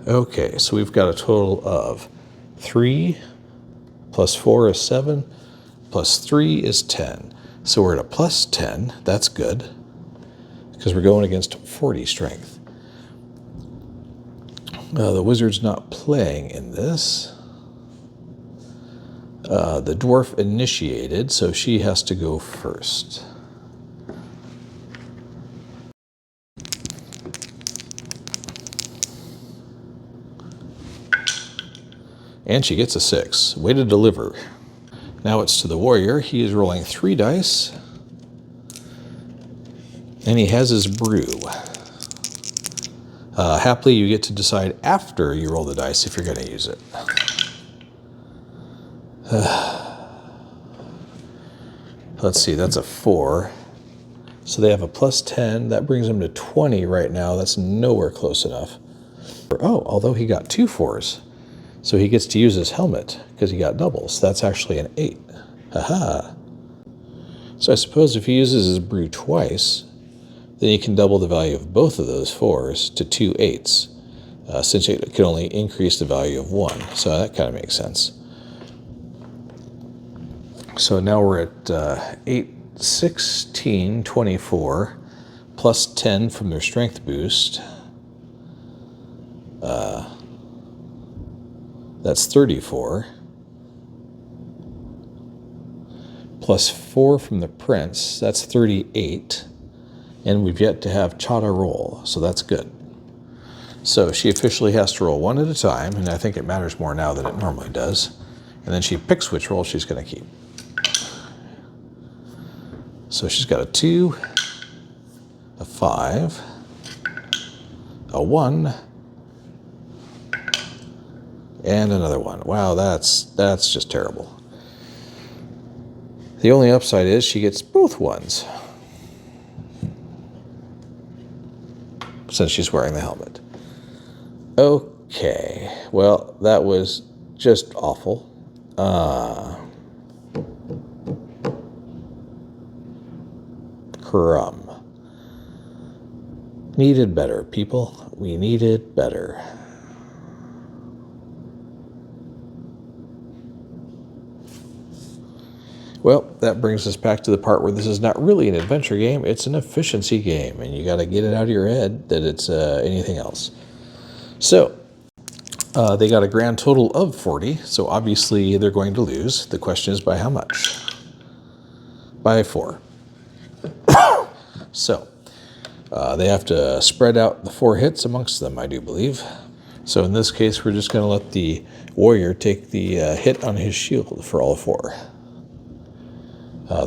Okay, so we've got a total of 3 plus 4 is 7, plus 3 is 10. So we're at a plus 10. That's good, because we're going against 40 strength. The wizard's not playing in this. The dwarf initiated, so she has to go first. And she gets a 6. Way to deliver. Now it's to the warrior. He is rolling 3 dice. And he has his brew. Happily, you get to decide after you roll the dice if you're going to use it. Let's see, that's a 4. So they have a plus 10. That brings them to 20 right now. That's nowhere close enough. Oh, although he got 2 4s. So he gets to use his helmet because he got doubles. That's actually an 8. Haha. So I suppose if he uses his brew twice, then he can double the value of both of those 4s to 2 8s, since it can only increase the value of 1. So that kind of makes sense. So now we're at 8, 16, 24, plus 10 from their strength boost. That's 34. Plus 4 from the prince, that's 38. And we've yet to have Chada roll, so that's good. So she officially has to roll 1 at a time, and I think it matters more now than it normally does. And then she picks which roll she's going to keep. So she's got a 2, a 5, a 1, and another 1. Wow, that's just terrible. The only upside is she gets both 1s, since she's wearing the helmet. Okay, well, that was just awful. Crumb. Needed better, people. We needed better. Well, that brings us back to the part where this is not really an adventure game, it's an efficiency game, and you got to get it out of your head that it's anything else. So, they got a grand total of 40, so obviously they're going to lose. The question is by how much? By 4. So, they have to spread out the 4 hits amongst them, I do believe. So in this case, we're just going to let the warrior take the hit on his shield for all 4.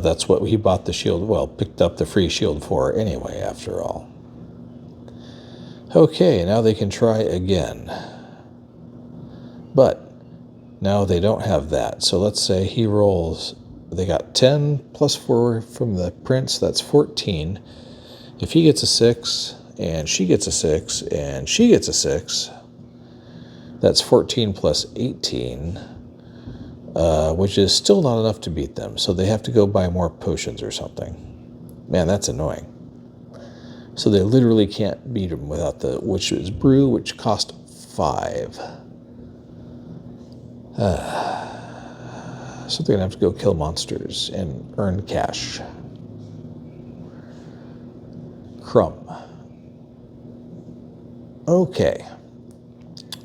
That's what he bought the shield, well, picked up the free shield for anyway, after all. Okay, now they can try again. But now they don't have that. So let's say he rolls, they got 10 plus 4 from the prince, that's 14. If he gets a 6, and she gets a 6, and she gets a 6, that's 14 plus 18. Which is still not enough to beat them, so they have to go buy more potions or something. Man, that's annoying. So they literally can't beat them without the witch's brew, which cost 5. So they're gonna have to go kill monsters and earn cash. Crumb. Okay.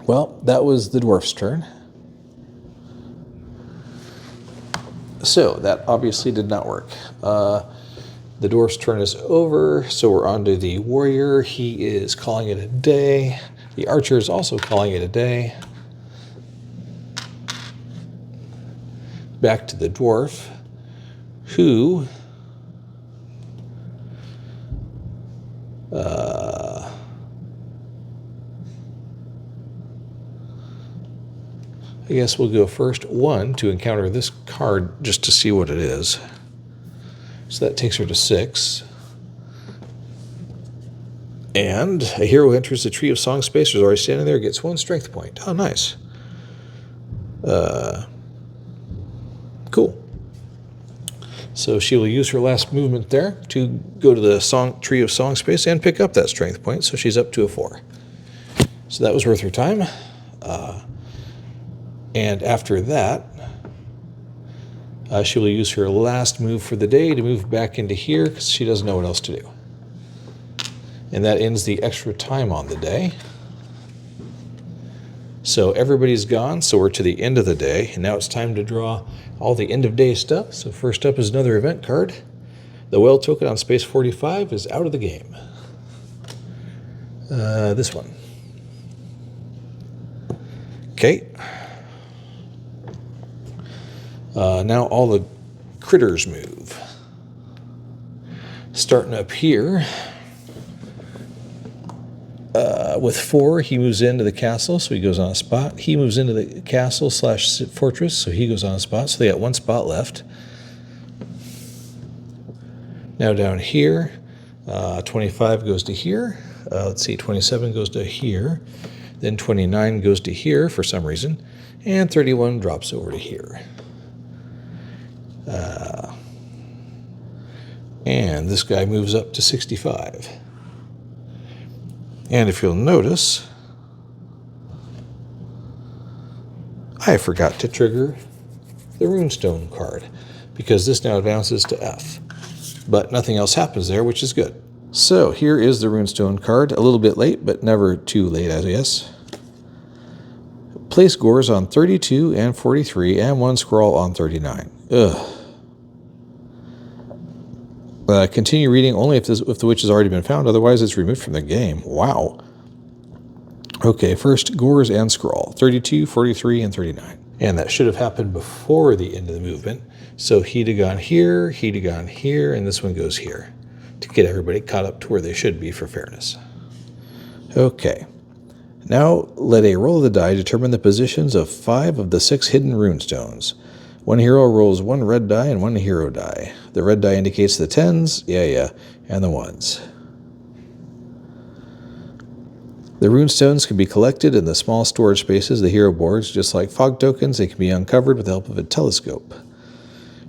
Well, that was the dwarf's turn. So that obviously did not work. The dwarf's turn is over, so we're on to the warrior. He is calling it a day. The archer is also calling it a day. Back to the dwarf, who I guess we'll go first 1 to encounter this card just to see what it is. So that takes her to 6. And a hero enters the tree of song space, is already standing there, gets 1 strength point. Oh, nice. Cool. So she will use her last movement there to go to the tree of song space and pick up that strength point, so she's up to a 4. So that was worth her time. And after that, she will use her last move for the day to move back into here because she doesn't know what else to do. And that ends the extra time on the day. So everybody's gone, so we're to the end of the day, and now it's time to draw all the end of day stuff. So first up is another event card. The whale token on space 45 is out of the game. This one. Okay. Now all the critters move. Starting up here, with 4, he moves into the castle, so he goes on a spot. He moves into the castle / fortress, so he goes on a spot. So they got 1 spot left. Now down here, 25 goes to here. Let's see, 27 goes to here. Then 29 goes to here for some reason. And 31 drops over to here. And this guy moves up to 65. And if you'll notice, I forgot to trigger the runestone card because this now advances to F. But nothing else happens there, which is good. So here is the runestone card. A little bit late, but never too late, I guess. Place Gores on 32 and 43 and 1 scroll on 39. Ugh. Continue reading only if the witch has already been found, otherwise it's removed from the game. Wow. Okay, first Gores and Scrawl, 32, 43, and 39. And that should have happened before the end of the movement. So he'd have gone here, and this one goes here to get everybody caught up to where they should be for fairness. Okay. Now let a roll of the die determine the positions of 5 of the 6 hidden runestones. One hero rolls 1 red die and 1 hero die. The red die indicates the 10s, and the 1s. The runestones can be collected in the small storage spaces, the hero boards. Just like fog tokens, they can be uncovered with the help of a telescope.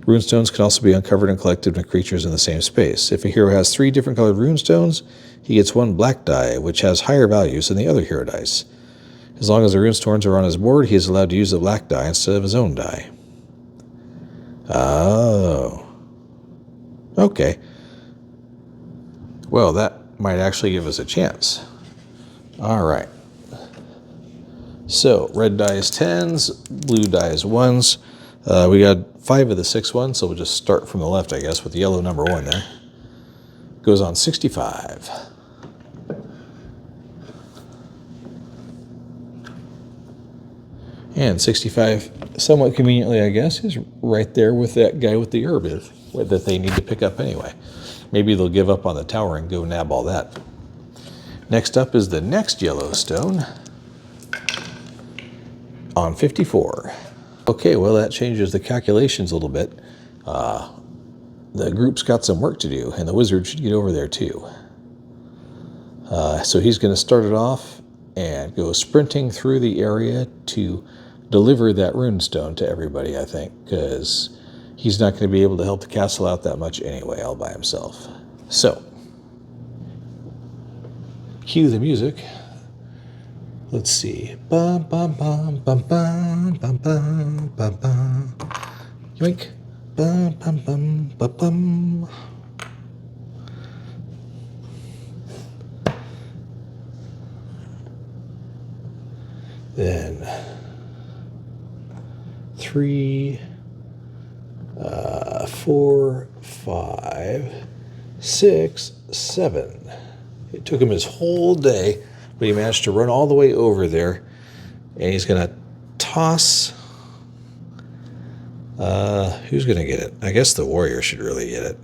Runestones can also be uncovered and collected with creatures in the same space. If a hero has 3 different colored runestones, he gets 1 black die, which has higher values than the other hero dice. As long as the runestones are on his board, he is allowed to use the black die instead of his own die. Oh. Okay. Well, that might actually give us a chance. All right. So, red die is 10s, blue die is 1s. We got 5 of the 6 ones, so we'll just start from the left, I guess, with the yellow number 1 there. Goes on 65. And 65, somewhat conveniently, I guess, is right there with that guy with the herb that they need to pick up anyway. Maybe they'll give up on the tower and go nab all that. Next up is the next yellow stone on 54. Okay, well, that changes the calculations a little bit. The group's got some work to do, and the wizard should get over there too. So he's going to start it off and go sprinting through the area to deliver that runestone to everybody, I think, because he's not going to be able to help the castle out that much anyway, all by himself. So, cue the music. Let's see. Bum, bum, bum, bum, bum, bum, bum, bum, bum. Yoink. Bum, bum, bum, bum, bum. Then 3, 4, 5, 6, 7. It took him his whole day, but he managed to run all the way over there. And he's going to toss. Who's going to get it? I guess the warrior should really get it,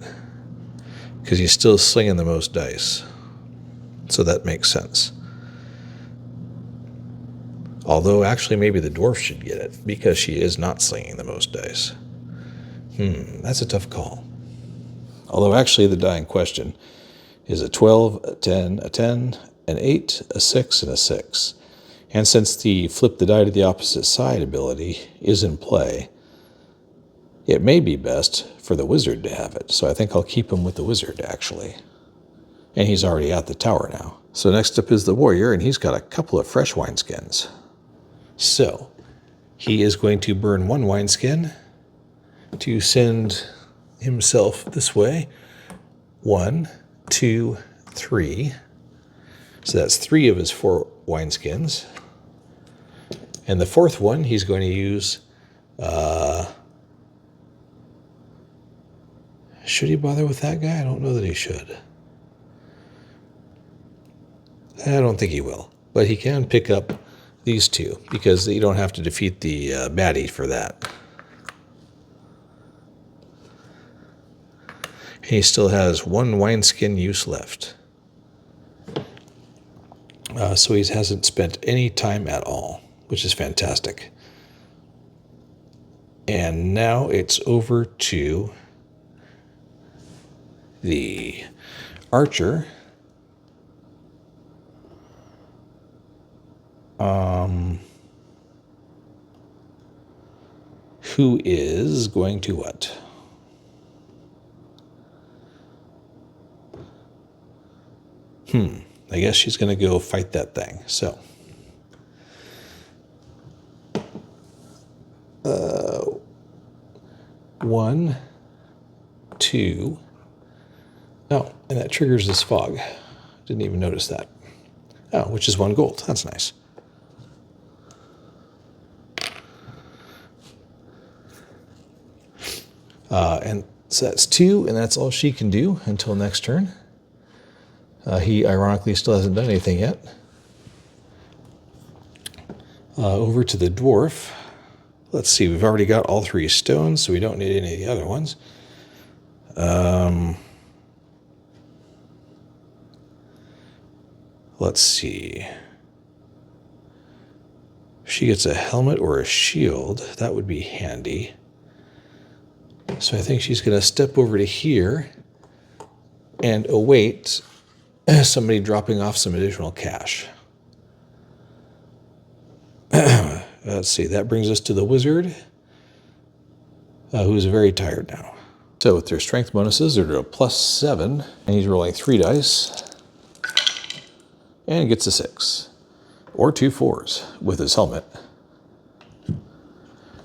because he's still slinging the most dice. So that makes sense. Although, actually, maybe the dwarf should get it, because she is not slinging the most dice. That's a tough call. Although, actually, the die in question is a 12, a 10, a 10, an 8, a 6, and a 6. And since the flip the die to the opposite side ability is in play, it may be best for the wizard to have it. So I think I'll keep him with the wizard, actually. And he's already at the tower now. So next up is the warrior, and he's got a couple of fresh wineskins. So he is going to burn one wineskin to send himself this way. 1, 2, 3. So that's 3 of his 4 wineskins. And the 4th one he's going to use. Should he bother with that guy? I don't know that he should. I don't think he will. But he can pick up these 2, because you don't have to defeat the baddie for that. He still has 1 wineskin use left. So he hasn't spent any time at all, which is fantastic. And now it's over to the archer. Who is going to what? I guess she's going to go fight that thing. So, 1, 2. Oh, and that triggers this fog. Didn't even notice that. Oh, which is 1 gold. That's nice. And so that's 2, and that's all she can do until next turn. He ironically still hasn't done anything yet. Over to the dwarf. Let's see, we've already got all 3 stones, so we don't need any of the other ones. Let's see. If she gets a helmet or a shield, that would be handy. So I think she's going to step over to here and await somebody dropping off some additional cash. Let's see, that brings us to the wizard, who's very tired now. So with their strength bonuses, they're a +7, and he's rolling 3 dice, and gets a 6, or 2 4s with his helmet.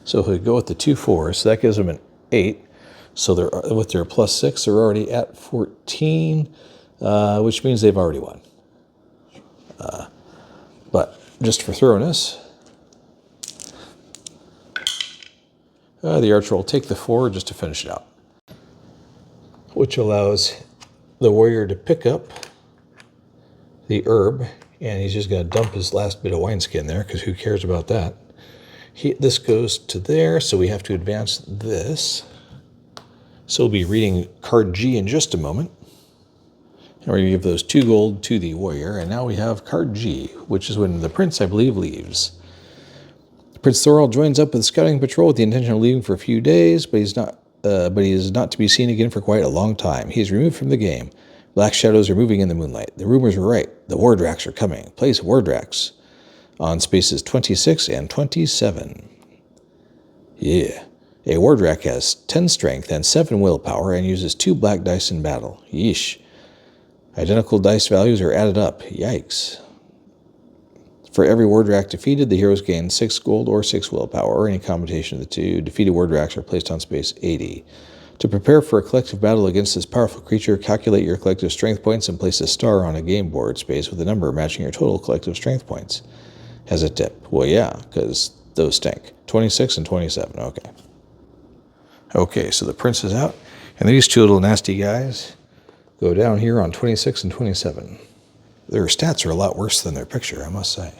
So if we go with the 2 4s, so that gives him an 8. So they're with their +6, they're already at 14, which means they've already won. But just for thoroughness, the archer will take the 4 just to finish it out, which allows the warrior to pick up the herb, and he's just going to dump his last bit of wineskin there, because who cares about that? This goes to there, so we have to advance this. So we'll be reading card G in just a moment. And we're going to give those 2 gold to the warrior, and now we have card G, which is when the prince, I believe, leaves. Prince Thorald joins up with the scouting patrol with the intention of leaving for a few days, but he is not to be seen again for quite a long time. He is removed from the game. Black shadows are moving in the moonlight. The rumors were right. The Wardraks are coming. Place Wardraks on spaces 26 and 27. Yeah. A Wardrak has 10 strength and 7 willpower and uses 2 black dice in battle. Yeesh. Identical dice values are added up. Yikes. For every Wardrak defeated, the heroes gain 6 gold or 6 willpower, or any combination of the 2. Defeated Wardraks are placed on space 80. To prepare for a collective battle against this powerful creature, calculate your collective strength points and place a star on a game board space with a number matching your total collective strength points. As a tip. Well, yeah, because those stink. 26 and 27. Okay. Okay, so the prince is out. And these two little nasty guys go down here on 26 and 27. Their stats are a lot worse than their picture, I must say.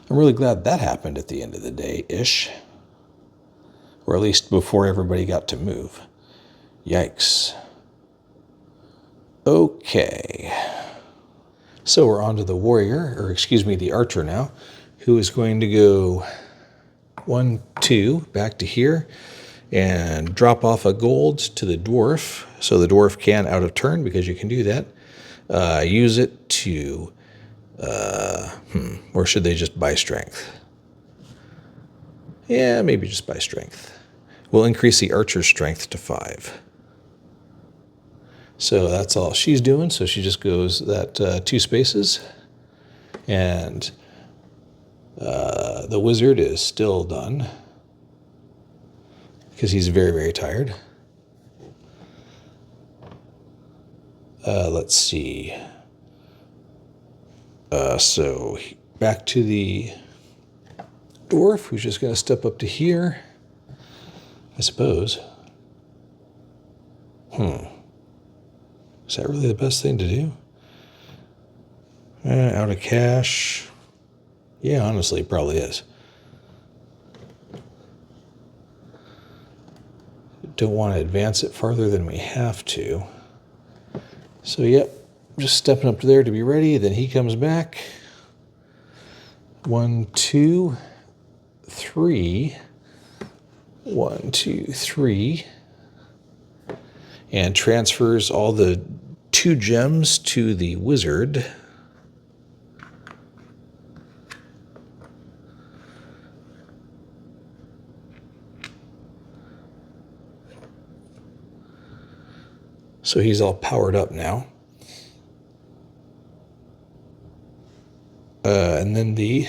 I'm really glad that happened at the end of the day-ish. Or at least before everybody got to move. Yikes. Okay. So we're on to the warrior, or excuse me, the archer now, who is going to go 1, 2, back to here, and drop off a gold to the dwarf. So the dwarf can out of turn, because you can do that. Use it to, or should they just buy strength? Yeah, maybe just buy strength. We'll increase the archer's strength to 5. So that's all she's doing. So she just goes that 2 spaces. And the wizard is still done, because he's very, very tired. Let's see. So back to the dwarf, who's just going to step up to here, I suppose. Is that really the best thing to do? Out of cash. Yeah, honestly, it probably is. Don't want to advance it farther than we have to. So, yep, just stepping up to there to be ready. Then he comes back. 1, 2, 3. 1, 2, 3. And transfers all the 2 gems to the wizard. So he's all powered up now. And then he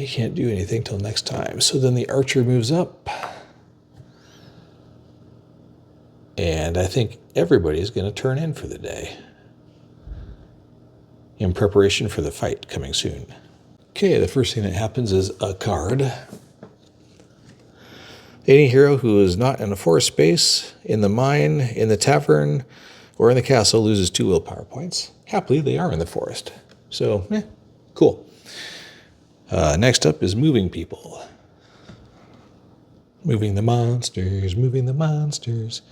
can't do anything till next time. So then the archer moves up. And I think everybody's going to turn in for the day, in preparation for the fight coming soon. Okay, the first thing that happens is a card. Any hero who is not in a forest space, in the mine, in the tavern, or in the castle loses 2 willpower points. Happily, they are in the forest. So, cool. Next up is moving people. Moving the monsters, moving the monsters.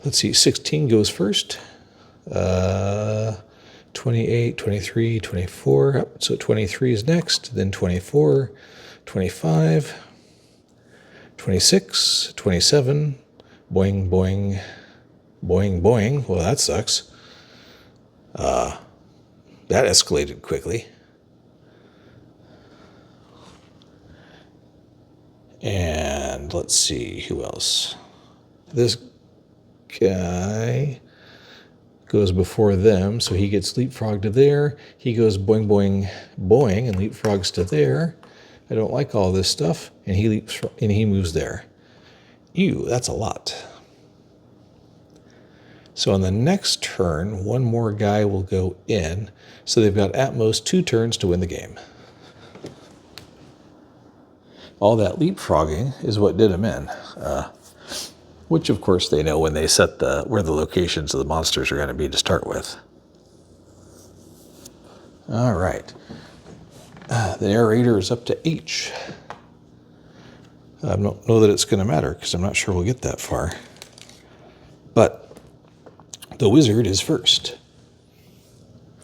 Let's see, 16 goes first. 28, 23, 24. So 23 is next, then 24, 25, 26, 27. Boing, boing, boing, boing. Well, that sucks. That escalated quickly. And let's see, who else? This guy goes before them, so he gets leapfrogged to there. He goes boing, boing, boing, and leapfrogs to there. I don't like all this stuff. And he moves there. Ew, that's a lot. So on the next turn, one more guy will go in. So they've got at most 2 turns to win the game. All that leapfrogging is what did them in. Which, of course, they know when they set where the locations of the monsters are going to be to start with. All right. The narrator is up to H. I don't know that it's going to matter, because I'm not sure we'll get that far. But the wizard is first.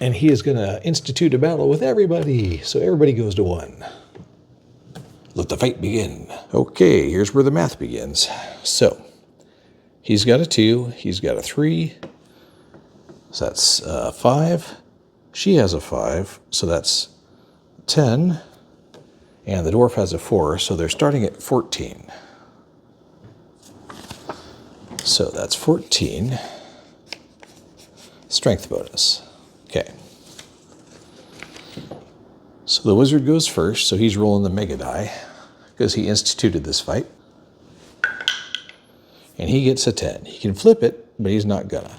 And he is going to institute a battle with everybody. So everybody goes to 1. Let the fight begin. Okay, here's where the math begins. So, he's got a 2, he's got a 3, so that's 5. She has a 5, so that's 10. And the dwarf has a 4, so they're starting at 14. So that's 14. Strength bonus. Okay. So the wizard goes first, so he's rolling the mega die, because he instituted this fight. And he gets a 10. He can flip it, but he's not gonna.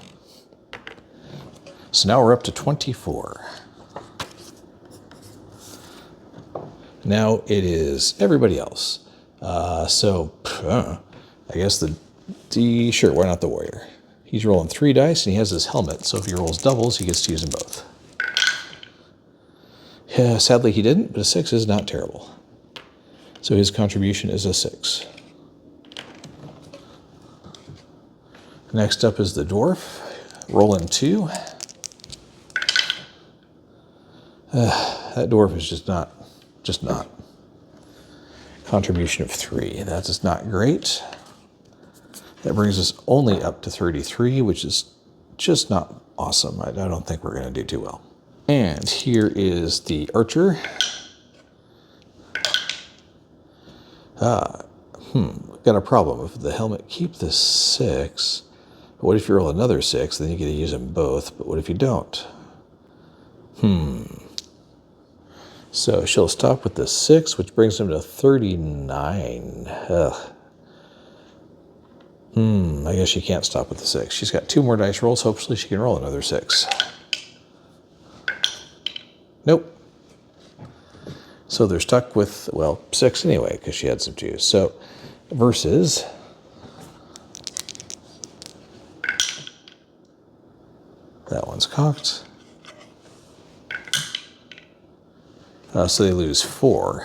So now we're up to 24. Now it is everybody else. I guess sure, why not the warrior? He's rolling 3 dice and he has his helmet, so if he rolls doubles, he gets to use them both. Yeah, sadly he didn't, but a 6 is not terrible. So his contribution is a 6. Next up is the dwarf, rolling 2. That dwarf is just not. Contribution of 3, that is not great. That brings us only up to 33, which is just not awesome. I don't think we're going to do too well. And here is the archer. Got a problem. If the helmet keep the 6, what if you roll another 6? Then you get to use them both. But what if you don't? So she'll stop with the 6, which brings him to 39. I guess she can't stop with the 6. She's got 2 more dice rolls. Hopefully she can roll another 6. Nope. So they're stuck with, well, 6 anyway, because she had some 2s. So versus that one's cocked. So they lose 4.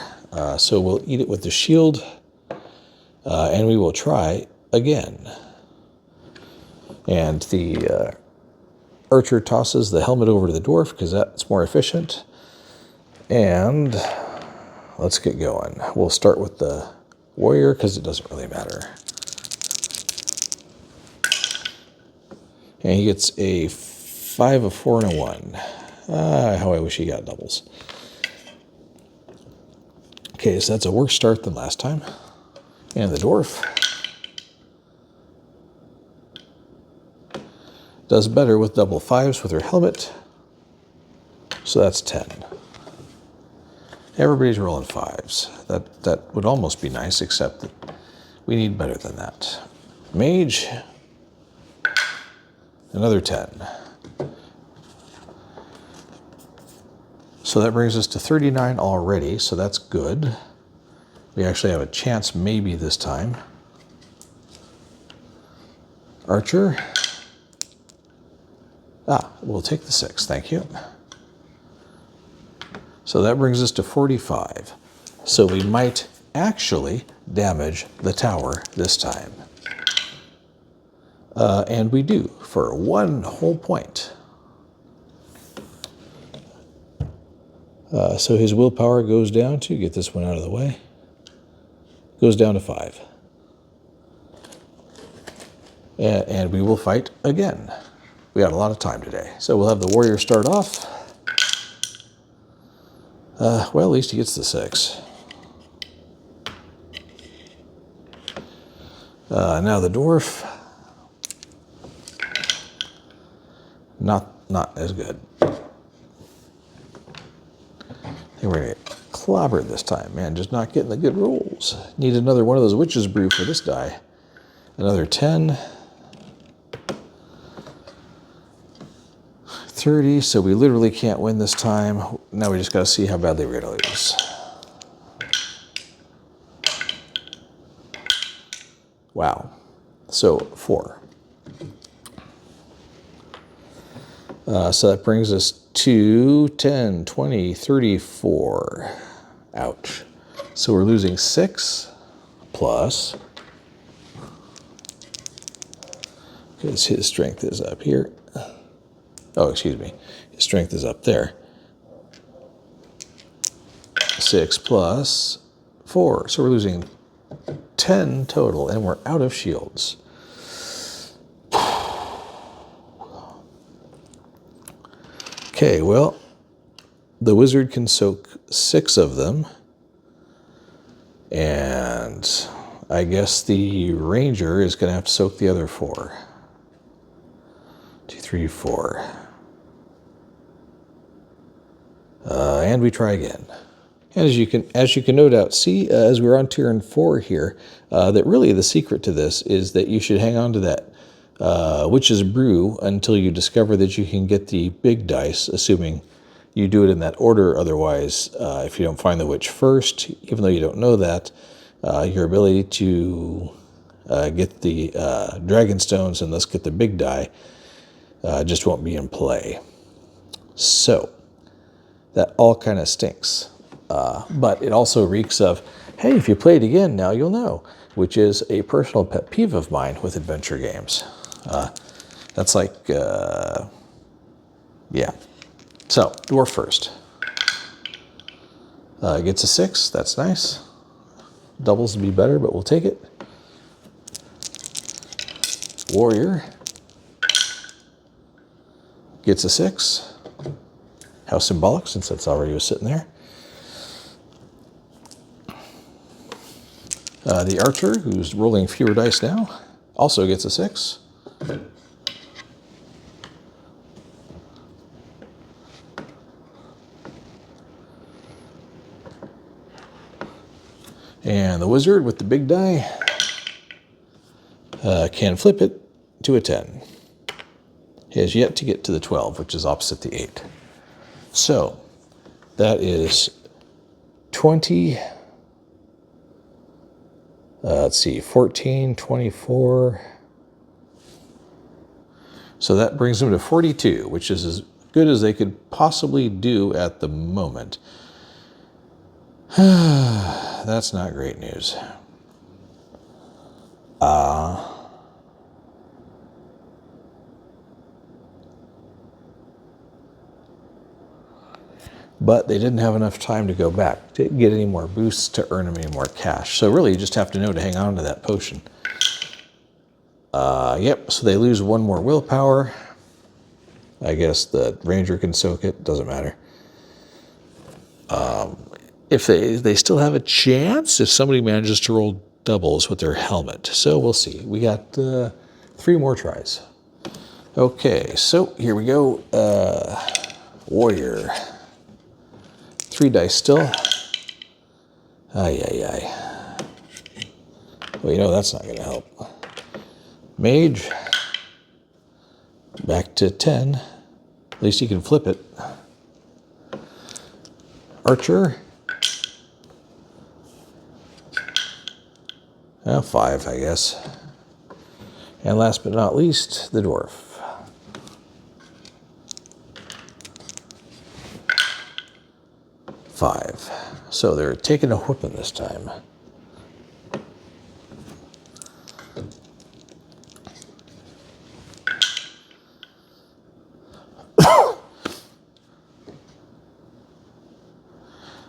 So we'll eat it with the shield, and we will try again. And the archer tosses the helmet over to the dwarf because that's more efficient. And let's get going. We'll start with the warrior because it doesn't really matter. And he gets a 5, a 4, and a 1. How I wish he got doubles. Okay, so that's a worse start than last time. And the dwarf does better with double 5s with her helmet. So that's 10. Everybody's rolling 5s. That would almost be nice, except that we need better than that. Mage, another 10. So that brings us to 39 already, so that's good. We actually have a chance maybe this time. Archer. We'll take the 6, thank you. So that brings us to 45. So we might actually damage the tower this time. And we do, for 1 whole point. So his willpower goes down to, get this one out of the way, goes down to 5. And we will fight again. We got a lot of time today. So we'll have the warrior start off. Well, at least he gets the 6. Now the dwarf, not as good. I think we're going to get clobbered this time. Man, just not getting the good rolls. Need another one of those witch's brew for this die. Another 10. 30, so we literally can't win this time. Now we just got to see how badly we're going to lose. Wow. So 4. So that brings us to 10, 20, 34. Ouch. So we're losing 6 plus, because his strength is up here. Oh, excuse me. His strength is up there. 6 plus 4. So we're losing 10 total, and we're out of shields. Okay, well, the wizard can soak 6 of them. And I guess the ranger is going to have to soak the other 4. 2, 3, 4. And we try again. And as you can no doubt see, as we're on turn 4 here, that really the secret to this is that you should hang on to that witch's brew until you discover that you can get the big dice, assuming you do it in that order. Otherwise, if you don't find the witch first, even though you don't know that, your ability to get the dragon stones and let's get the big die just won't be in play. So that all kind of stinks. But it also reeks of, hey, if you play it again, now you'll know, which is a personal pet peeve of mine with adventure games. That's like, yeah. So, dwarf first. Gets a 6, that's nice. Doubles would be better, but we'll take it. Warrior. Gets a 6. How symbolic, since that's already was sitting there. The archer, who's rolling fewer dice now, also gets a 6. And the wizard with the big die can flip it to a 10. He has yet to get to the 12, which is opposite the 8. So that is 20, let's see, 14, 24. So that brings them to 42, which is as good as they could possibly do at the moment. That's not great news. But they didn't have enough time to go back to get any more boosts to earn them any more cash. So really you just have to know to hang on to that potion. Yep, so they lose one more willpower. I guess the ranger can soak it, doesn't matter. If they still have a chance if somebody manages to roll doubles with their helmet. So we'll see. We got 3 more tries. Okay, so here we go. Warrior. 3 dice still. Ay, ay, ay. Well, you know that's not going to help. Mage. Back to 10. At least you can flip it. Archer. Well, 5, I guess. And last but not least, the dwarf. Five. So they're taking a whooping this time.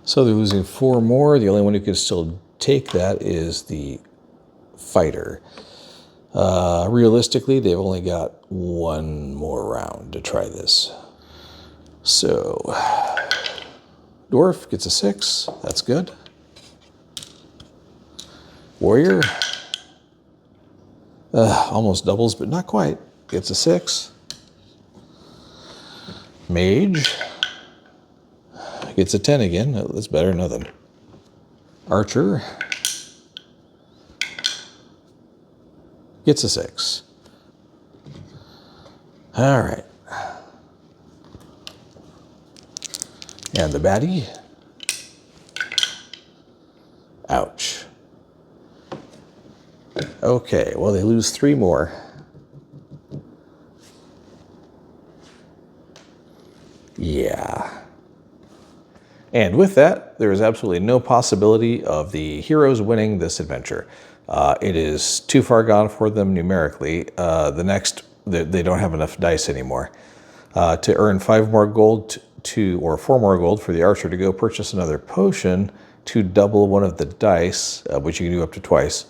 So they're losing 4 more. The only one who can still take that is the fighter. Realistically, they've only got 1 more round to try this. So, dwarf gets a 6. That's good. Warrior. Almost doubles, but not quite. Gets a 6. Mage. Gets a 10 again. That's better than nothing. Archer. Gets a 6. All right. And the baddie. Ouch. Okay, well, they lose 3 more. Yeah. And with that, there is absolutely no possibility of the heroes winning this adventure. It is too far gone for them numerically. They don't have enough dice anymore. To earn 5 more gold or 4 more gold for the archer to go purchase another potion to double one of the dice, which you can do up to twice,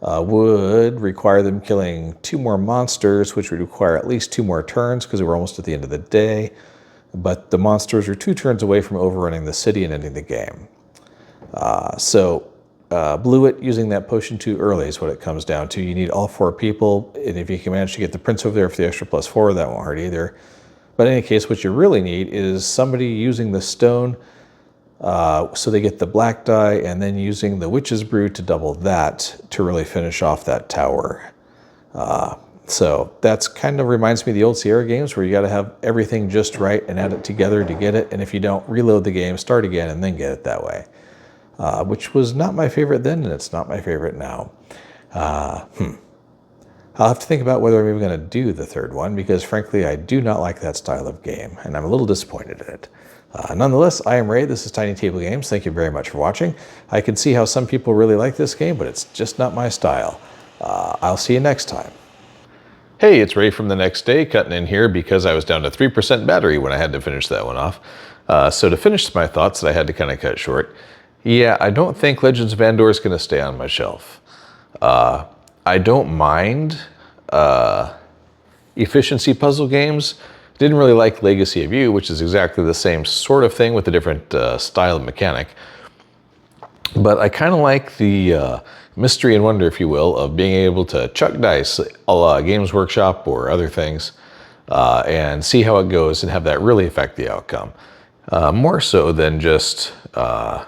would require them killing 2 more monsters, which would require at least 2 more turns because we're almost at the end of the day. But the monsters are 2 turns away from overrunning the city and ending the game. Blew it using that potion too early is what it comes down to. You need all 4 people, and if you can manage to get the prince over there for the extra +4, that won't hurt either. But in any case, what you really need is somebody using the stone so they get the black die, and then using the witch's brew to double that to really finish off that tower. So that's kind of reminds me of the old Sierra games where you got to have everything just right and add it together to get it. And if you don't, reload the game, start again, and then get it that way. Which was not my favorite then, and it's not my favorite now. I'll have to think about whether I'm even going to do the third one, because frankly, I do not like that style of game, and I'm a little disappointed in it. Nonetheless, I am Ray. This is TinyTableGames. Thank you very much for watching. I can see how some people really like this game, but it's just not my style. I'll see you next time. Hey, it's Ray from the next day, cutting in here because I was down to 3% battery when I had to finish that one off. So to finish my thoughts that I had to kind of cut short, yeah, I don't think Legends of Andor is going to stay on my shelf. I don't mind efficiency puzzle games. Didn't really like Legacy of You, which is exactly the same sort of thing with a different style of mechanic. But I kind of like the mystery and wonder, if you will, of being able to chuck dice, a la Games Workshop or other things, and see how it goes and have that really affect the outcome. More so than just, like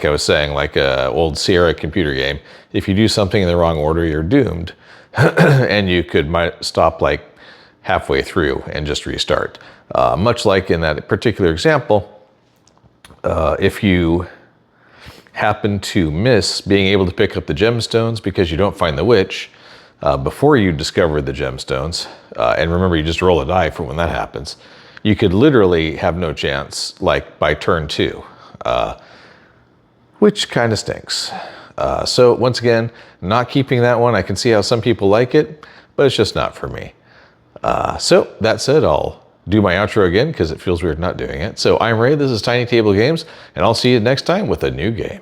I was saying, like an old Sierra computer game. If you do something in the wrong order, you're doomed. And you might stop like halfway through and just restart. Much like in that particular example, if you happen to miss being able to pick up the gemstones because you don't find the witch before you discover the gemstones, and remember, you just roll a die for when that happens, you could literally have no chance, like by turn 2, which kind of stinks. So once again, not keeping that one. I can see how some people like it, but it's just not for me. So that said, I'll do my outro again because it feels weird not doing it. So I'm Ray, this is TinyTableGames, and I'll see you next time with a new game.